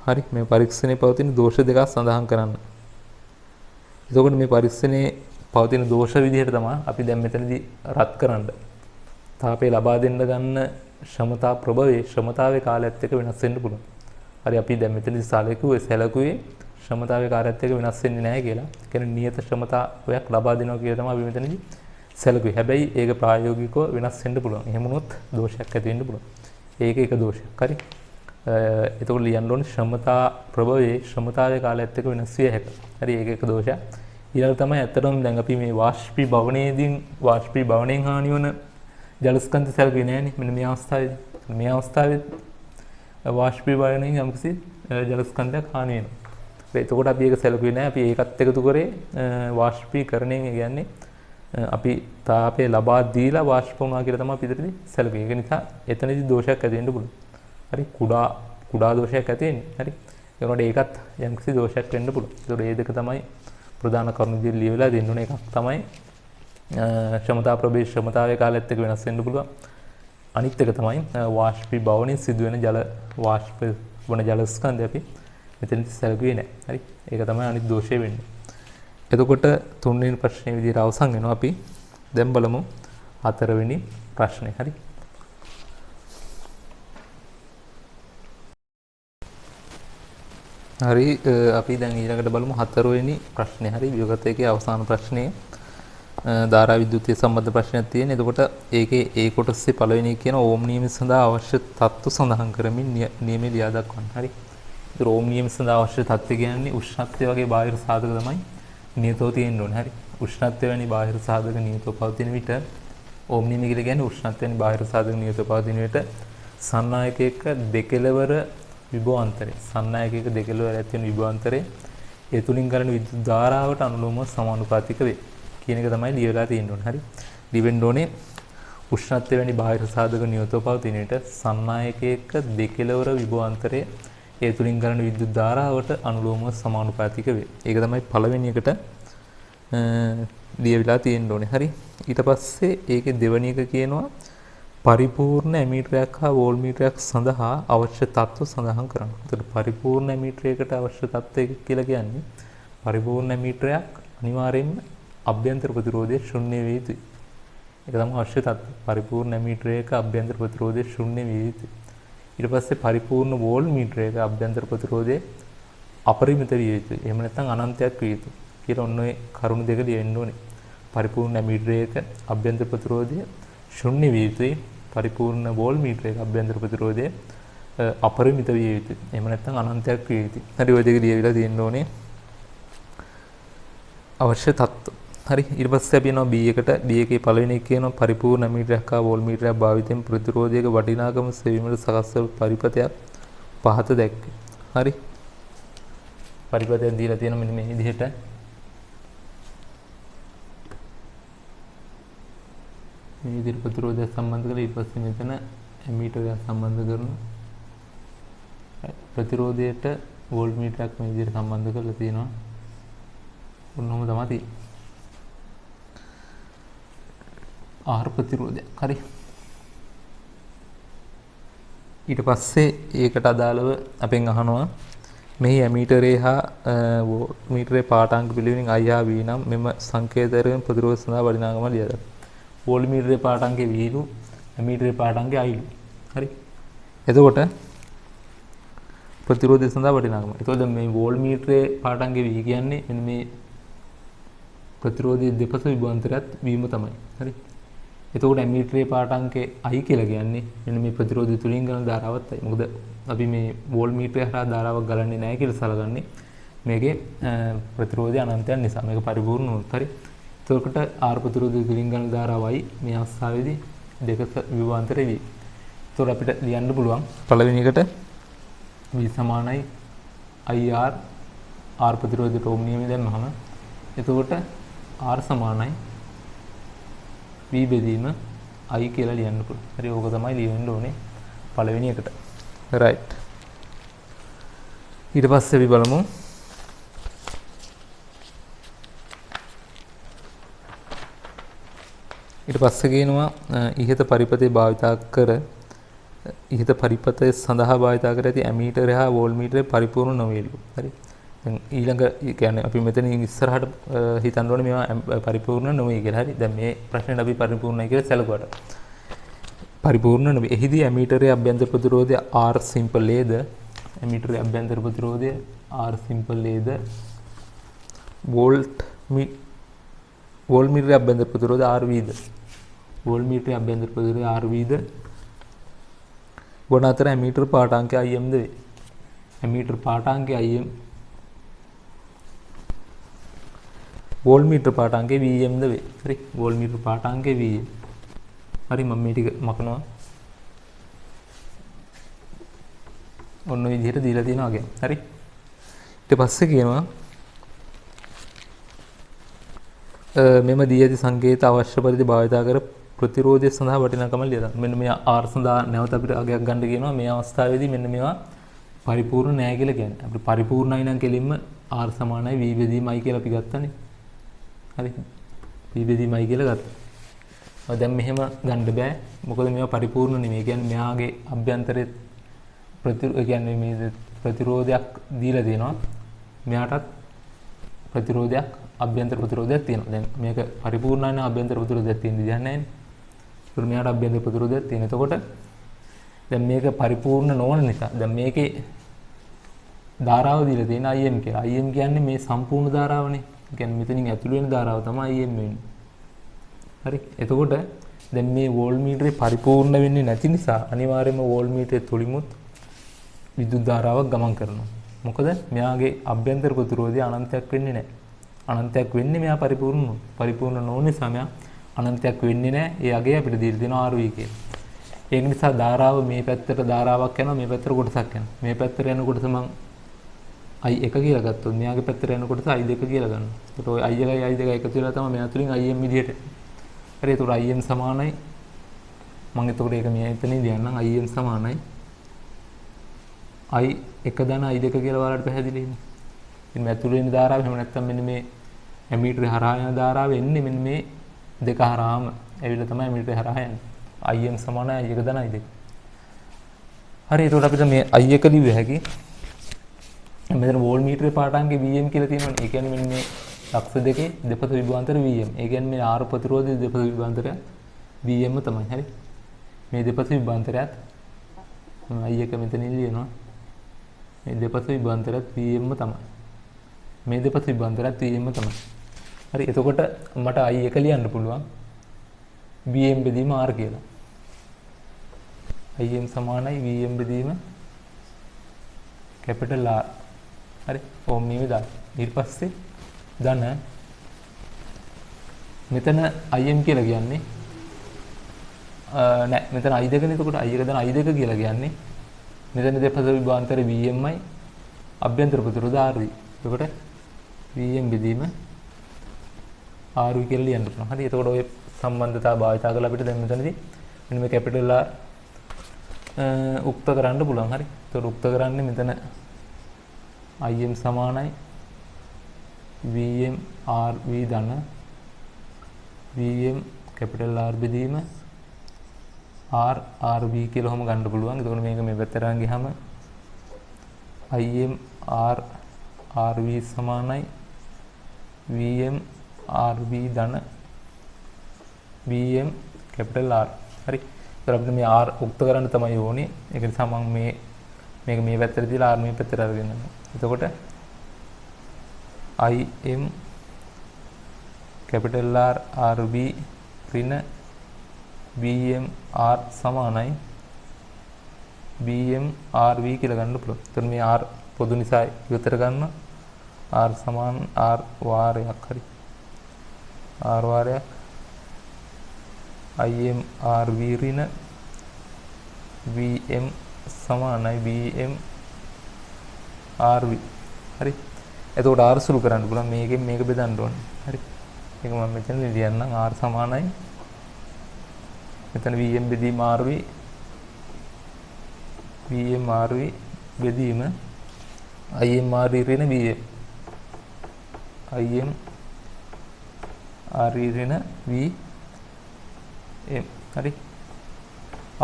හරි. මේ පරීක්ෂණයේ පවතින දෝෂ දෙකක් සඳහන් කරන්න. එතකොට මේ පරීක්ෂණයේ පවතින දෝෂ විදිහට තමයි අපි දැන් මෙතනදී රත් කරන්න. තාපේ ලබා දෙන්න ගන්න ක්ෂමතා ප්‍රභවයේ ක්ෂමතාවේ කාලයත් එක්ක වෙනස් වෙන්න පුළුවන්. හරි අපි දැන් මෙතනදී සැලකුවේ ක්ෂමතාවේ කාර්යයත් එක්ක වෙනස් වෙන්නේ නැහැ කියලා. ඒ කියන්නේ නියත ක්ෂමතාවයක් ලබා දෙනවා කියලා තමයි අපි මෙතනදී සැලකුවේ. හැබැයි ඒක ප්‍රායෝගිකව වෙනස් වෙන්න පුළුවන්. එහෙම වුණොත් දෝෂයක් ඇති වෙන්න පුළුවන්. ඒක එක දෝෂයක්. හරි. එතකොට ලියන්න ඕනේ ක්ෂමතා ප්‍රභවයේ ක්ෂමතාවේ කාලයත් එක්ක වෙනස් විය හැකියි. හරි ඒක එක දෝෂයක්. ඊළඟ තමයි ඇත්තටම දැන් අපි මේ වාෂ්පීභවණයෙන් හානි වන ජලස්කන්ධ සැලකුවේ නැහැනේ. මෙන්න මේ අවස්ථාවේදී. මේ අවස්ථාවේ වාෂ්පීභවණයෙන් යම්කිසි ජලස්කන්ධයක් හානි වෙනවා. එතකොට අපි ඒක සැලකුවේ නැහැ. අපි ඒකත් එකතු කරේ වාෂ්පීකරණයෙන් කියන්නේ අපි තාපය ලබා දීලා වාෂ්ප වුණා කියලා තමයි අපි ඉදිරියේදී සැලකුවේ. ඒක නිසා එතනදී දෝෂයක් ඇති වෙන්න පුළුවන්. හරි කුඩා දෝෂයක් ඇති වෙන්නේ. හරි. ඒකට ඒකත් යම්කිසි දෝෂයක් වෙන්න පුළුවන්. ඒතකොට මේ දෙක තමයි ප්‍රධාන කරුණු විදිහට ලියවිලා දෙන්න ඕනේ. එකක් තමයි ක්ෂමතා ප්‍රභේද ක්ෂමතාවේ කාලයත් එක්ක වෙනස් වෙන්න පුළුවන්. අනිත් එක තමයි වාෂ්පීභවණයෙන් සිදුවෙන වාෂ්ප වන ජල ස්කන්ධය අපි මෙතනදී සැලකුවේ නැහැ. හරි. ඒක තමයි අනිත් දෝෂය වෙන්නේ. එතකොට තුන්වෙනි ප්‍රශ්නේ විදිහට අවසන් වෙනවා. අපි දැන් බලමු හතරවෙනි ප්‍රශ්නේ. හරි. හරි අපි දැන් ඊළඟට බලමු හතරවෙනි ප්‍රශ්නේ. හරි. විභාගයේ අවසාන ප්‍රශ්නේ ධාරා විද්‍යුත්ය සම්බන්ධ ප්‍රශ්නයක් තියෙන. එතකොට ඒකේ ඒ කොටසේ පළවෙනි කියන ඕම් නියම සඳහා අවශ්‍ය තත්ත්ව සඳහන් කරමින් නියමය ලියා දක්වන්න. හරි. ඒතර ඕම් නියම සඳහා අවශ්‍ය තත්ත්වය කියන්නේ උෂ්ණත්වය වගේ බාහිර සාධක තමයි නියතව තියෙන්න ඕනේ. හරි. උෂ්ණත්වය වැනි බාහිර සාධක නියතව පවතින විට ඕම් නියම කියලා කියන්නේ උෂ්ණත්වය වැනි බාහිර සාධක නියතව පවතින විට සන්නායකයක දෙකලවර විභවාන්තරය සන්නායකයක දෙකලවර ඇති වෙන විභවාන්තරය ඒ තුලින් ගලන විද්‍යුත් ධාරාවට අනුලෝමව සමානුපාතික වේ කියන එක තමයි ලියලා තියෙන්න ඕනේ. හරි. ලිවෙන්න ඕනේ උෂ්ණත්වය වැනි බාහිර සාධක නියතව පවතින විට සන්නායකයක දෙකලවර විභවාන්තරය ඒ තුලින් ගලන විද්‍යුත් ධාරාවට අනුලෝමව සමානුපාතික වේ. ඒක තමයි පළවෙනි එකට ලියවිලා තියෙන්න ඕනේ. හරි. ඊට පස්සේ ඒකේ දෙවෙනි එක කියනවා පරිපූර්ණ ඇමීටරයක් හා වෝල්ට්මීටරයක් සඳහා අවශ්‍ය තත්ත්ව සඳහන් කරන්න. එතකොට පරිපූර්ණ ඇමීටරයකට අවශ්‍ය තත්ත්වය කියලා කියන්නේ පරිපූර්ණ ඇමීටරයක් අනිවාර්යයෙන්ම අභ්‍යන්තර ප්‍රතිරෝධය ශුන්‍ය වේ යුතුයි. ඒක තමයි අවශ්‍ය තත්ත්වය. පරිපූර්ණ ඇමීටරයක අභ්‍යන්තර ප්‍රතිරෝධය ශුන්‍ය වේ යුතුයි. ඊට පස්සේ පරිපූර්ණ වෝල්ට්මීටරයක අභ්‍යන්තර ප්‍රතිරෝධය අපරිමිත විය යුතුයි. එහෙම නැත්නම් අනන්තයක් විය යුතුයි. කියලා ඔන්න ඔය කරුණු දෙක ලියන්න ඕනේ. පරිපූර්ණ ඇමීටරයක අභ්‍යන්තර ප්‍රතිරෝධය ශුන්‍ය විය යුතුයි. පරිපූර්ණ වෝල්ට්මීටරයක අභ්‍යන්තර ප්‍රතිරෝධය අපරිමිත විය යුතුයි. එහෙම නැත්නම් අනන්තයක් විය යුතුයි. හරි ඔය දෙක ලියවිලා තියෙන්න ඕනේ. අවශ්‍ය තත්ත්ව. හරි. ඊට පස්සේ අපි යනවා B එකට. B එකේ පළවෙනි එක කියනවා පරිපූර්ණ ඇමීටරයක් හා වෝල්ට්මීටරයක් භාවිතයෙන් ප්‍රතිරෝධයක වටිනාකම සෙවීමට සකස් වූ පරිපථයක් පහත දැක්වේ. හරි. පරිපථයක් දීලා තියෙන මෙන්න මේ විදිහට. මේ විදිහට ප්‍රතිරෝධය සම්බන්ධ කරලා ඊට පස්සේ මෙතන ඇමීටරයක් සම්බන්ධ කරනවා. ප්‍රතිරෝධයට වෝල්ට්මීටරයක් මේ විදිහට සම්බන්ධ කරලා තියෙනවා. ඔන්නෝම තමයි තියෙන්නේ. ආහාර ප්‍රතිරෝධය. හරි. ඊට පස්සේ ඒකට අදාළව අපෙන් අහනවා මේ ඇමීටරේ හා වෝල්ට්මීටරේ පාඨාංක පිළිවෙලින් I හා V නම් මෙම සංකේතයෙන් ප්‍රතිරෝධ සඳහා වටිනාකම ලියා ගන්න. වෝල්ට්මීටරේ පාඨාංකේ V ලු ඇමීටරේ පාඨාංකේ I ලු. හරි. එතකොට ප්‍රතිරෝධය සඳහා වටිනාකම. එතකොට මේ වෝල්ට්මීටරේ පාඨාංකේ V කියන්නේ මෙන්න මේ ප්‍රතිරෝධයේ දෙපස විභවාන්තරයත් වීම තමයි. හරි. එතකොට ඇමීටරේ පාඨාංකේ I කියලා කියන්නේ මෙන්න මේ ප්‍රතිරෝධය තුලින් ගලන ධාරාවත්යි. මොකද අපි මේ වෝල්ට්මීටරය හරහා ධාරාවක් ගලන්නේ නැහැ කියලා සලකන්නේ මේකේ ප්‍රතිරෝධය අනන්තයක් නිසා. මේක පරිපූර්ණ වුණොත්. හරි. එතකොට R ප්‍රතිරෝධය තුලින් ගලන ධාරාවයි මේ අවස්ථාවේදී දෙකක විභවාන්තරය V. එතකොට අපිට ලියන්න පුළුවන් පළවෙනි එකට V සමානයි IR R ප්‍රතිරෝධයට ඕම් නියමය දැම්මහම එතකොට R සමානයි V බෙදීම I කියලා ලියන්න පුළුවන්. හරි ඕක තමයි ලියන්න ඕනේ. පළවෙනි එකට. right. ඊට පස්සේ අපි බලමු ඊට පස්සේ කියනවා ඉහත පරිපතේ භාවිතා කර ඉහත පරිපතය සඳහා භාවිතා කර ඇති ඇමීටරය හා වෝල්ට්මීටරය පරිපූර්ණ නොවේලු. හරි. දැන් ඊළඟ කියන්නේ අපි මෙතනින් ඉස්සරහට හිතන්න ඕනේ මේවා පරිපූර්ණ නොවේ කියලා. හරි. දැන් මේ ප්‍රශ්නෙට අපි පරිපූර්ණයි කියලා සැලකුවාට. පරිපූර්ණ නෙවෙයි. එහිදී ඇමීටරයේ අභ්‍යන්තර ප්‍රතිරෝධය R simple Aද ඇමීටරයේ අභ්‍යන්තර ප්‍රතිරෝධය R simple Aද වෝල්ට්මීටරයේ අභ්‍යන්තර ප්‍රතිරෝධය RV ද වෝල්ට්මීටරයේ අභ්‍යන්තර ප්‍රතිරෝධය RV ද ගුණ අතර ඇමීටර පාඨාංකය IM ද වේ. ඇමීටර පාඨාංකය IM වෝල්ට්මීටර පාඨාංකය VM ද වේ. හරි. වෝල්ට්මීටර පාඨාංකය VM. හරි මම මේ ටික මකනවා. ඔන්න ඔය විදිහට දීලා තියෙනවා වගේ. හරි. ඊට පස්සේ කියනවා මෙම දී ඇති සංකේත අවශ්‍ය පරිදි භාවිතා කර ප්‍රතිරෝධය සඳහා වටිනාකම ලියලා. මෙන්න මේ R සඳහා නැවත අපිට අගයක් ගන්න කියනවා. මේ අවස්ථාවේදී මෙන්න මේවා පරිපූර්ණ නැහැ කියලා කියන්නේ. අපිට පරිපූර්ණයි නම් කෙලින්ම R සමානයි V බෙදීමයි කියලා අපි ගත්තනේ. හරි. V බෙදීමයි කියලා ගත්තා. දැන් මෙහෙම ගන්න බෑ. මොකද මේවා පරිපූර්ණ නෙමෙයි. කියන්නේ මෙයාගේ අභ්‍යන්තරයේ කියන්නේ මේ ප්‍රතිරෝධයක් දීලා තියෙනවා. මෙයාටත් ප්‍රතිරෝධයක් අභ්‍යන්තර ප්‍රතිරෝධයක් තියෙනවා. දැන් මේක පරිපූර්ණයි නම් අභ්‍යන්තර ප්‍රතිරෝධයක් තියෙන විදිහක් නැහැ නේ. ඒක මෙයාට අභ්‍යන්තර ප්‍රතිරෝධයක් තියෙන. එතකොට දැන් මේක පරිපූර්ණ නොවන නිසා දැන් මේකේ ධාරාව දීලා තියෙන IM කියලා. IM කියන්නේ මේ සම්පූර්ණ ධාරාවනේ. ඒ කියන්නේ මෙතනින් ඇතුළු වෙන ධාරාව තමයි IM වෙන්නේ. හරි. එතකොට දැන් මේ වෝල්ට්මීටරේ පරිපූර්ණ වෙන්නේ නැති නිසා අනිවාර්යයෙන්ම වෝල්ට්මීටරේ තුලිමුත් විදුලි ධාරාවක් ගමන් කරනවා. මොකද මෙයාගේ අභ්‍යන්තර ප්‍රතිරෝධය අනන්තයක් වෙන්නේ නැහැ. අනන්තයක් වෙන්නේ මෙයා පරිපූර්ණ නොවන නිසා මෙයා අනන්තයක් වෙන්නේ නැහැ. ඒ අගේ අපිට දීලා දෙනවා RV කියලා. ඒක නිසා ධාරාව මේ පැත්තට ධාරාවක් යනවා මේ පැත්තට කොටසක් යනවා. මේ පැත්තට යන කොටස මම I1 කියලා ගත්තොත් මෙයාගේ පැත්තට යන කොටස I2 කියලා ගන්නවා. ඒකට ඔය I1යි I2 එකතු වෙලා තමයි මෙයා තුලින් IM විදියට. හරි. ඒකට IM සමානයි මම එතකොට ඒක මේ එතනින් ලියන්නම් IM සමානයි I1 ධන I2 කියලා ඔයාලට පැහැදිලිනේ. ඉතින් මේ ඇතුළේ ඉන්න ධාරාව එහෙම නැත්නම් මෙන්න මේ ඇමීටරේ හරහා යන ධාරාව එන්නේ මෙන්න මේ දෙක හරහාම ඇවිල්ලා තමයි ඇමීටරේ හරහා යන්නේ. IM සමානයි I1 ධන I2. හරි. ඒකට අපිට මේ I1 ලිව්ව හැකි. මෙතන වෝල්ට්මීටරේ පාඨාංකේ VM කියලා තියෙනවනේ. ඒ කියන්නේ මෙන්න මේ ලක්ෂ දෙකේ දෙපස විභවාන්තර VM. ඒ කියන්නේ මේ R ප්‍රතිරෝධයේ දෙපස විභවාන්තරය VM තමයි. හරි. මේ දෙපස විභවාන්තරයත් I1 මෙතනින් ලියනවා. මේ දෙපස විභවාන්තරයත් VM තමයි. මේ දෙපස විභවාන්තරයත් VM තමයි. හරි. එතකොට මට I1 ලියන්න පුළුවන් VM බෙදීම R කියලා. IM සමානයි VM බෙදීම capital R. හරි. ඕම් මේ විදිහට. ඊට පස්සේ ධන මෙතන IM කියලා කියන්නේ නෑ මෙතන I2 නේ. එතකොට I1 ධන I2 කියලා කියන්නේ මෙතන දෙපස විභවාන්තරේ VMයි අභ්‍යන්තර ප්‍රතිරෝධ RV. එතකොට VM බෙදීම RV කියලා ලියන්න පුළුවන්. හරි. එතකොට ඔය සම්බන්ධතාව භාවිත කරලා අපිට දැන් මෙතනදී මෙන්න මේ කැපිටල් R උක්ත කරන්න පුළුවන්. හරි. එතකොට උක්ත කරන්නේ මෙතන IM සමානයි VM RV ධන VM කැපිටල් R බෙදීම R RV කියලා ඔහම ගන්න පුළුවන්. එතකොට මේක මේ පැත්තට අරන් ගියාම IM R RV සමානයි VM RV ධන VM කැපිටල් R. හරි. ඒතර අපිට මේ R උක්ත කරන්න තමයි ඕනේ. ඒක නිසා මම මේක මේ පැත්තට තියලා R මේ පැත්තට අරගෙන යනවා. එතකොට IM කැපිටල් R RV ඍණ VM R සමානයි VM RV කියලා ගන්න පුළුවන්. එතන මේ R පොදු නිසා ඉවතර ගන්න R සමාන R වාරයක්. හරි. R වාරයක් IM RV ඍණ VM සමානයි VM RV. හරි. එතකොට R සුළු කරන්න පුළුවන්. මේකෙන් මේක බෙදන්න ඕනේ. හරි. ඒක මම මෙතන ලියන්නම් R සමානයි මෙතන VM බෙදීම RV Vm RV බෙදීම Im RV ඍණ Vm Im RV ඍණ Vm හරි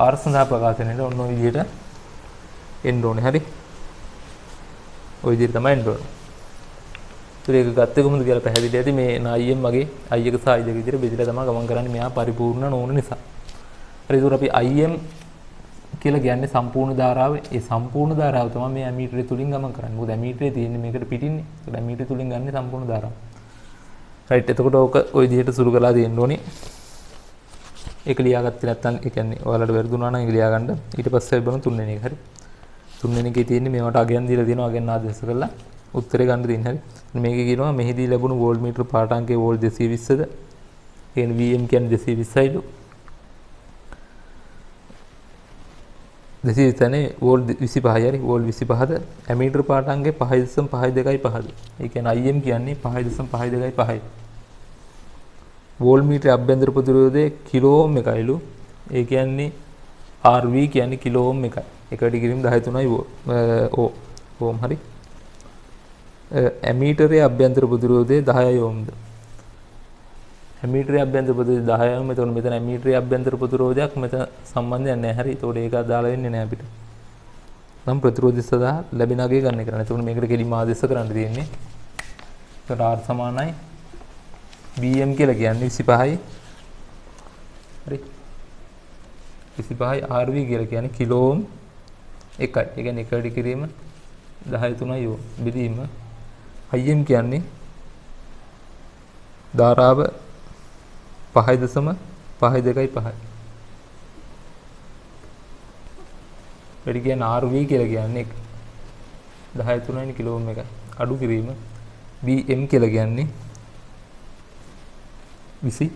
R සඳහා ප්‍රකාශනයේ ඔන්න ඔය විදිහට එන්න ඕනේ හරි ඔය විදිහට තමයි එන්න ඕනේ ඒක ගත්තේ කොහොමද කියලා පැහැදිලි ඇති මේ Im මගේ I එක සහ I දෙක විදිහට බෙදලා තමයි ගමන් කරන්නේ මෙහා පරිපූර්ණ නොවන නිසා හරි ඒක අපි Im කියලා කියන්නේ සම්පූර්ණ ධාරාව ඒ සම්පූර්ණ ධාරාව තමයි මේ ඇමීටරය තුලින් ගමන් කරන්නේ මොකද ඇමීටරේ තියෙන්නේ මේකට පිටින්නේ ඒක ඇමීටරය තුලින් ගන්න සම්පූර්ණ ධාරාව රයිට් එතකොට ඕක ওই විදිහට සුළු කරලා දෙන්න ඕනේ ඒක ලියාගත්තේ නැත්නම් ඒ කියන්නේ ඔයාලට වැරදුනා නම් ඒක ලියා ගන්න ඊට පස්සේ බලමු තුන්වෙනි එක හරි තුන්වෙනි එකේ තියෙන්නේ මේවට අගයන් දීලා දෙනවා අගයන් ආදේශ කරලා උත්තරේ ගන්න දෙන්නේ හරි මේකේ කියනවා මෙහිදී ලැබුණු වෝල්ට්මීටර පාඨාංකයේ වෝල්ට් 220ද කියන්නේ Vm කියන්නේ 220යිලු 220නේ වෝල්ට් 25යි හරි වෝල්ට් 25ද ඇමීටර පාඨාංකයේ 5.52.5ද ඒ කියන්නේ Im කියන්නේ 5.52.5යි වෝල්ට්මීටරයේ අභ්‍යන්තර ප්‍රතිරෝධය කිලෝ ඕම් එකයිලු ඒ කියන්නේ RV කියන්නේ කිලෝ ඕම් එකයි එකට කිරීම 13යි ඕම් හරි ඇමීටරයේ අභ්‍යන්තර ප්‍රතිරෝධය 10යි ඕම්ද ඇමීටරයේ අභ්‍යන්තර ප්‍රතිරෝධය 10යි ඕම් එතකොට මෙතන ඇමීටරයේ අභ්‍යන්තර ප්‍රතිරෝධයක් මෙතන සම්බන්ධයක් නැහැ හරි එතකොට ඒක දාලා වෙන්නේ නැහැ අපිට නම් ප්‍රතිරෝධය සඳහා ලැබෙන අගය ගන්න කරන්නේ එතකොට මේකට කෙලිම ආදේශ කරන්න තියෙන්නේ එතකොට R සමානයි Bm කියලා කියන්නේ 25යි හරි 25යි RV කියලා කියන්නේ කිලෝ ඕම් එකයි ඒ කියන්නේ එකට කිරීම 13යි ඕම් බෙදීම Im කියන්නේ ධාරාව 5.52.5 වැඩි කියන්නේ RV කියලා කියන්නේ 13යි කිලෝ ඕම් එකයි අඩු කිරීම Bm කියලා කියන්නේ 25යි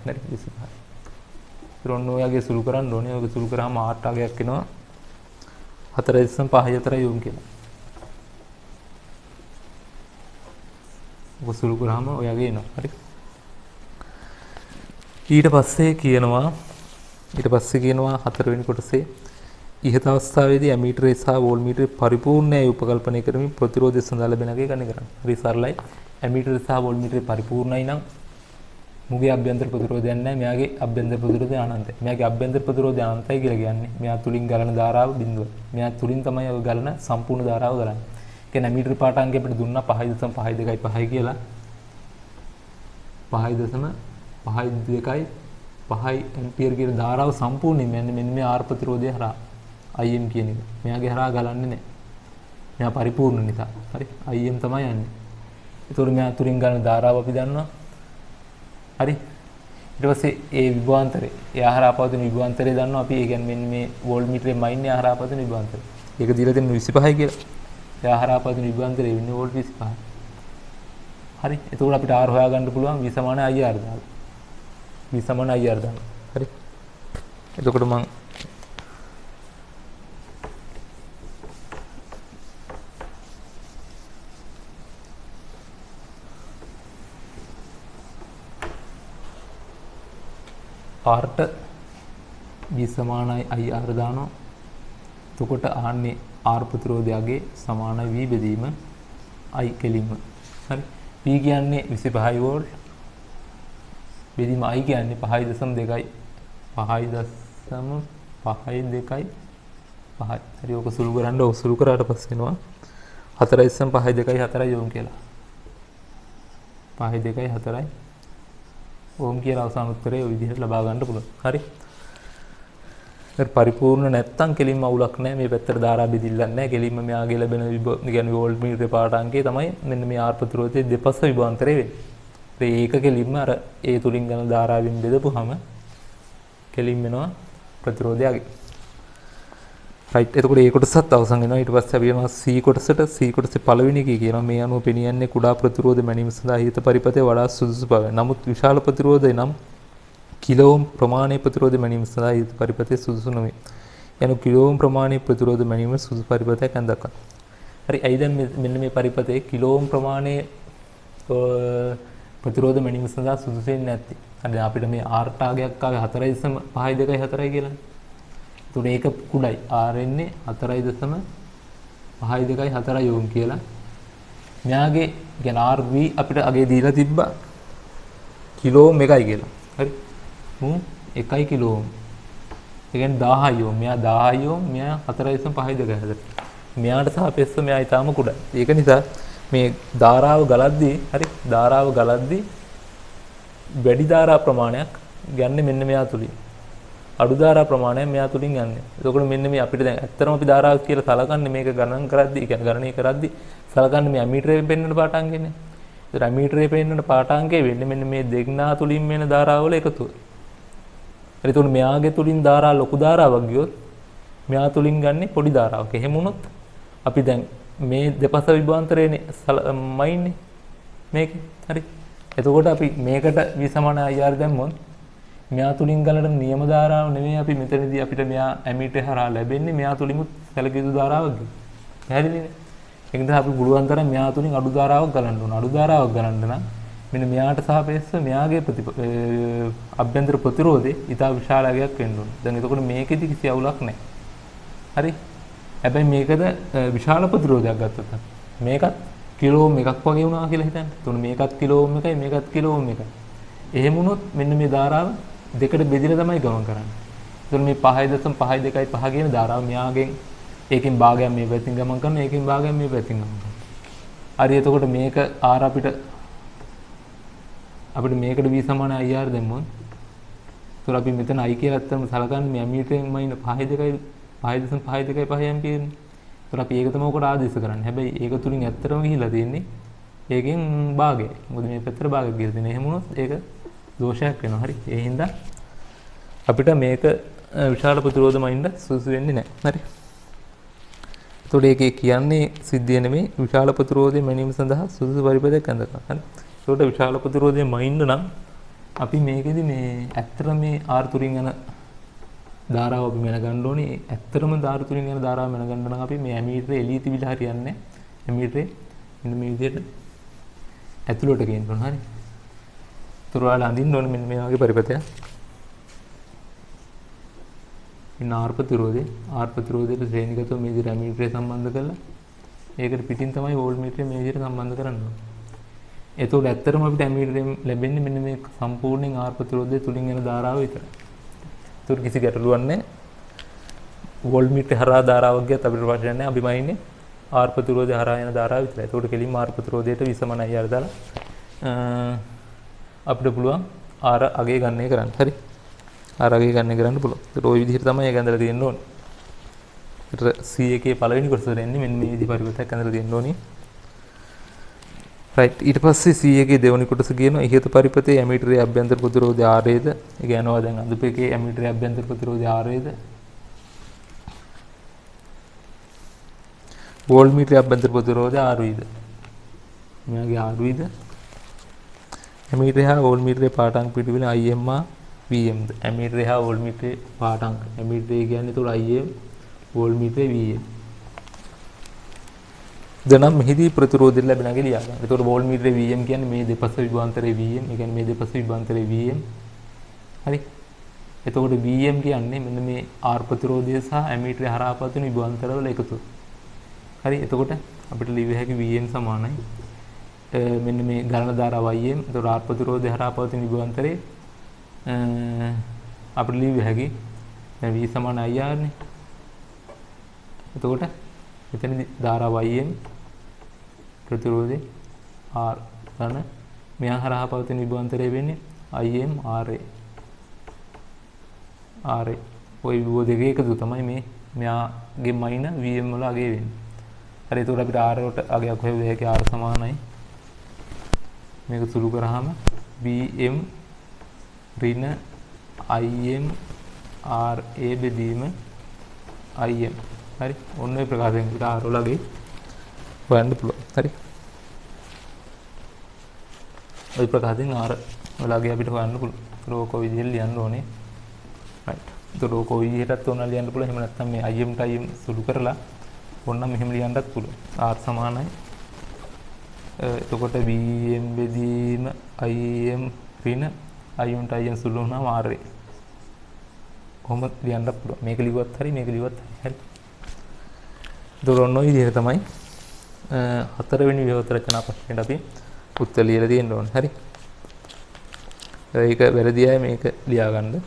හරි 25යි ඊරොන්න ඔයගේ සුළු කරන්න ඕනේ ඔයගේ සුළු කරාම R ටාගයක් එනවා 4.54 යොම් කියලා ඔක සුළු කරාම ඔයගේ එනවා හරි ඊට පස්සේ කියනවා හතරවෙනි කොටසේ ඉහත අවස්ථාවේදී ඇමීටරේ සහ වෝල්ට්මීටරේ පරිපූර්ණයි උපකල්පනය කරමින් ප්‍රතිරෝධය සඳහා ලැබෙන අගය ගණනය කරන්න. හරි සරලයි. ඇමීටරේ සහ වෝල්ට්මීටරේ පරිපූර්ණයි නම් මුගේ අභ්‍යන්තර ප්‍රතිරෝධයක් නැහැ. මෙයාගේ අභ්‍යන්තර ප්‍රතිරෝධය අනන්තයි. මෙයාගේ අභ්‍යන්තර ප්‍රතිරෝධය අනන්තයි කියලා කියන්නේ මෙයා තුලින් ගලන ධාරාව බිඳුව. මෙයා තුලින් තමයි ඔය ගලන සම්පූර්ණ ධාරාව ගලන්නේ. ඒ කියන්නේ ඇමීටර පාඨාංගය අපිට දුන්නා 5.52.5 කියලා. 5.52.5 ඇම්පියර් කියන ධාරාව සම්පූර්ණයෙන් යන්නේ මෙන්න මේ R ප්‍රතිරෝධය හරහා. Im කියන එක. මෙයාගේ හරහා ගලන්නේ නැහැ. මෙයා පරිපූර්ණ නිසා. හරි. Im තමයි යන්නේ. ඒතකොට මෙයා තුලින් ගලන ධාරාව අපි දන්නවා. හරි. ඊට පස්සේ ඒ විභවාන්තරය. එයා හරහා පවතින විභවාන්තරය දන්නවා අපි. ඒ කියන්නේ මෙන්න මේ වෝල්ට්මීටරේ මයින් එයා හරහා පවතින විභවාන්තරය. ඒක දීලා තියෙන 25යි කියලා. එයා හරහා පවතින විභවාන්තරය වෙන්නේ වෝල්ට් 25. හරි. එතකොට අපිට R හොයාගන්න පුළුවන් V සමාන IR දාලා. V සමාන IR දාලා. හරි. එතකොට මම R V සමානයි IR දානවා. එතකොට ආන්නේ R ප්‍රතිරෝධයගේ සමානයි V බෙදීම I කෙලින්ම. හරි. V කියන්නේ 25 වෝල්ට්. බෙදීම I කියන්නේ 5.2යි. 5.52යි. හරි ඔක සුළු කරන්න ඔක සුළු කරාට පස්සේ එනවා 4.52යි 4යි ඕම් කියලා. 5.2යි 4යි ඕම් කියලා අවසාන උත්තරේ ඔය විදිහට ලබා ගන්න පුළුවන්. හරි. ඒක පරිපූර්ණ නැත්තම් කෙලින්ම අවුලක් නැහැ. මේ පැත්තට ධාරා බෙදිල්ලක් නැහැ. කෙලින්ම මෙයාගේ ලැබෙන කියන්නේ වෝල්ට්මීටරේ පාඨාංකය තමයි මෙන්න මේ R ප්‍රතිරෝධයේ දෙපස විභාන්තරය වෙන්නේ. ඒක කෙලින්ම අර ඒ තුලින් ගන්න ධාරාවෙන් බෙදපුවාම කෙලින්ම වෙනවා ප්‍රතිරෝධයගේ. රයිට්. එතකොට ඒ කොටසත් අවසන් වෙනවා. ඊට පස්සේ අපි යනවා C කොටසට. C කොටසේ පළවෙනි එකේ කියනවා මේ අනුව පෙනියන්නේ කුඩා ප්‍රතිරෝධ මැනීම සඳහා හිත පරිපතේ වඩා සුදුසු බව. නමුත් විශාල ප්‍රතිරෝධය නම් කිලෝ ඕම් ප්‍රමාණයේ ප්‍රතිරෝධ මැනීම සඳහා හිත පරිපතේ සුදුසු නොවේ. යන කිලෝ ඕම් ප්‍රමාණයේ ප්‍රතිරෝධ මැනීම සුදුසු පරිපතයක් අඳක්වන්න. හරි. අයි දැන් මෙන්න මේ පරිපතේ කිලෝ ඕම් ප්‍රමාණයේ ප්‍රතිරෝධ මැනීම සඳහා සුදුසු වෙන්නේ නැත්තේ. හරි. අපිට මේ R ටාගයක් ආවේ 4.52.4 කියලා. එතකොට ඒක කුඩයි. R එන්නේ 4.5.4 ඕම් කියලා. මෙයාගේ කියන්නේ RV අපිට අගේ දීලා තිබ්බා කිලෝ ඕම් 1යි කියලා. හරි. 1 කිලෝ ඕම්. ඒ කියන්නේ 1000 ඕම්. මෙයා 1000 ඕම්, මෙයා 4.5.4. මෙයාට සාපේක්ෂව මෙයා ඊටාම කුඩයි. ඒක නිසා මේ ධාරාව ගලද්දී හරි ධාරාව ගලද්දී වැඩි ධාරා ප්‍රමාණයක් ගන්න මෙන්න මෙයා තුලින්. අඩු ධාරා ප්‍රමාණයක් මෙයා තුලින් යන්නේ. එතකොට මෙන්න මේ අපිට දැන් ඇත්තටම අපි ධාරාවක් කියලා සලකන්නේ මේක ගණන් කරද්දී, කියන්නේ ගණනය කරද්දී සලකන්නේ මේ ඇමීටරයෙන් පෙන්වන පාඨාංකයනේ. ඒතර ඇමීටරයෙන් පෙන්වන පාඨාංකය වෙන්නේ මෙන්න මේ දෙන්නා තුලින් වෙන ධාරාවල එකතුව. හරි එතකොට මෙයාගේ තුලින් ධාරා ලොකු ධාරාවක් ගියොත් මෙයා තුලින් ගන්නේ පොඩි ධාරාවක්. එහෙම වුණොත් අපි දැන් මේ දෙපස විභවාන්තරයනේ මයින්නේ මේක. හරි. එතකොට අපි මේකට v සමාන ir දැම්මොත් මෙයා තුලින් ගලන නියම ධාරාව නෙමෙයි අපි මෙතනදී අපිට මෙයා ඇමීටරේ හරහා ලැබෙන්නේ මෙයා තුලින්ුත් සැලකිය යුතු ධාරාවක්. පැහැදිලිනේ? ඒක නිසා අපි පුළුවන් තරම් මෙයා තුලින් අඩු ධාරාවක් ගලන්න ඕන. අඩු ධාරාවක් ගලන්න නම් මෙන්න මෙයාට සාපේක්ෂව මෙයාගේ අභ්‍යන්තර ප්‍රතිරෝධය ඉතා විශාලයක් වෙන්න ඕන. දැන් එතකොට මේකෙදි කිසි අවුලක් නැහැ. හරි. හැබැයි මේකද විශාල ප්‍රතිරෝධයක් ගත්තොත් මේකත් කිලෝ ඕම් එකක් වගේ වුණා කියලා හිතන්න. එතකොට මේකත් කිලෝ ඕම් එකයි මේකත් කිලෝ ඕම් එකයි. එහෙම වුණොත් මෙන්න මේ ධාරාව දෙකට බෙදලා තමයි ගමන් කරන්නේ. එතකොට මේ 5.5 කියන ධාරාව මෙයාගෙන් ඒකෙන් භාගයක් මේ පැත්තෙන් ගමන් කරනවා ඒකෙන් භාගයක් මේ පැත්තෙන් ගමන් කරනවා. හරි එතකොට මේක R අපිට මේකට v සමාන ir දැම්මොත් එතකොට අපි මෙතන i කියලා අත්තම සලකන්නේ මේ ඇමීටරෙන් මයින් 5.2 යම්පියර්. එතකොට අපි ඒක තමයි උකට ආදේශ කරන්නේ. හැබැයි ඒක තුලින් ඇත්තටම ගිහිලා තියෙන්නේ ඒකෙන් භාගයයි. මොකද මේ පැත්තට භාගයක් ගිහලා තියෙනවා. එහෙම වුණොත් ඒක දෝෂයක් වෙනවා. හරි. ඒ හින්දා අපිට මේක විශාල ප්‍රතිරෝධ මයින්ද සුසු වෙන්නේ නැහැ. හරි. එතකොට ඒකේ කියන්නේ සිද්ධිය නෙමෙයි විශාල ප්‍රතිරෝධය මැනීම සඳහා සුදුසු පරිපථයක් ඇඳගන්න. හරි. ඒකට විශාල ප්‍රතිරෝධය මයින්ද නම් අපි මේකෙදි මේ ඇත්තටම මේ R තුලින් යන ධාරාව අපි මෙන ගන්න ඕනේ. ඇත්තටම ධාර තුලින් යන ධාරාව මෙන ගන්න නම් අපි මේ ඇමීටරේ එළිය තිබිලා හරියන්නේ නැහැ. ඇමීටරේ මෙන්න මේ විදිහට ඇතුළට ගේන්න ඕන. හරි. තුරාල අඳින්න ඕනේ මෙන්න මේ වගේ පරිපථයක්. ඉන්න R ප්‍රතිරෝධයට ශ්‍රේණිගතව මේ විදිහට ඇමීටරේ සම්බන්ධ කරලා ඒකට පිටින් තමයි වෝල්ට්මීටරේ මේ විදිහට සම්බන්ධ කරන්න ඕනේ. එතකොට ඇත්තටම අපිට ඇමීටරෙන් ලැබෙන්නේ මෙන්න මේ සම්පූර්ණයෙන් R ප්‍රතිරෝධය තුලින් එන ධාරාව විතරයි. ඒතකොට කිසි ගැටලුවක් නැහැ. වෝල්ට්මීටරේ හරහා ධාරාවක් ගියත් අපිට ප්‍රශ්නයක් නැහැ. අපි මයින්නේ R ප්‍රතිරෝධය හරහා යන ධාරාව විතරයි. ඒතකොට කෙලින්ම R ප්‍රතිරෝධයට v සමාන ir දාලා අපිට පුළුවන් R අගේ ගණනය කරන්න. හරි. R අගේ ගණනය කරන්න පුළුවන්. ඒතකොට ওই විදිහට තමයි ඒක ඇඳලා තියෙන්න ඕනේ. ඒතර C එකේ පළවෙනි කොටස දෙන්නේ මෙන්න මේ විදිහ පරිවර්තයක් ඇඳලා තියෙන්න ඕනේ. right ඊට පස්සේ C එකේ දෙවෙනි කොටස කියනවා ඉහත පරිපථයේ ඇමීටරයේ අභ්‍යන්තර ප්‍රතිරෝධය RAද. ඒ කියනවා දැන් අඳුපේකේ ඇමීටරයේ අභ්‍යන්තර ප්‍රතිරෝධය RAද. වෝල්ට්මීටරයේ අභ්‍යන්තර ප්‍රතිරෝධය RVද. මෙයාගේ RVද. ඇමීටරය හා වෝල්ට්මීටරයේ පාඨාංක පිටුවෙන IM VMද. ඇමීටරය හා වෝල්ට්මීටරයේ පාඨාංක. ඇමීටරය කියන්නේ ඒතකොට IM වෝල්ට්මීටරයේ VM. දැන් මෙහිදී ප්‍රතිරෝධය ලැබෙනගේ ලියා ගන්න. ඒතකොට වෝල්ට්මීටරේ VM කියන්නේ මේ දෙපස විභවාන්තරයේ VM. ඒ කියන්නේ මේ දෙපස විභවාන්තරයේ VM. හරි. එතකොට VM කියන්නේ මෙන්න මේ R ප්‍රතිරෝධය සහ ඇමීටරේ හරහා පවතින විභවාන්තරවල එකතුව. හරි. එතකොට අපිට ලියවිය හැකි VM සමානයි මෙන්න මේ ගලන ධාරාව IM. එතකොට R ප්‍රතිරෝධය හරහා පවතින විභවාන්තරේ අපිට ලියවිය හැකි දැන් V සමාන IR නේ. එතකොට මෙතනදී ධාරාව IM ප්‍රතිරෝධය R ගන්න මෙයා හරහා පවතින විභවාන්තරය වෙන්නේ IM RA. ওই විභව දෙකේ එකතු තමයි මේ මෙයාගේ මයින VM වල අගේ වෙන්නේ. හරි. ඒකට අපිට R වලට අගයක් හොයුවේ හැකි R සමානයි මේක සුළු කරාම VM ඍණ IM RA බෙදීම IM. හරි. ඔන්න ඔය ප්‍රකාශයෙන් අපිට R වල අගේ හොයන්න පුළුවන්. හරි. ওই ප්‍රකාශයෙන් R වල අගේ අපිට හොයන්න පුළුවන්. ඒක ඔය විදිහට ලියන්න ඕනේ. right. ඒක ඔය විදිහටත් ඕන ලියන්න පුළුවන්. එහෙම නැත්නම් මේ IM ට IM සුළු කරලා ඕනනම් මෙහෙම ලියන්නත් පුළුවන්. R සමානයි. එතකොට VM බෙදීම IM ඍණ IM ට IM සුළු වුණාම RA. කොහොම ලියන්න පුළුවන්. මේක ලිව්වත් හරි මේක ලිව්වත් හරි. ඒතකොට ඔන්න ඔය විදිහට තමයි හතරවෙනි විභවත රචනා ප්‍රශ්නෙට අපි උත්තර ලියලා තියෙන්න ඕනේ. හරි. ඒක වැරදි අය මේක ලියා ගන්න.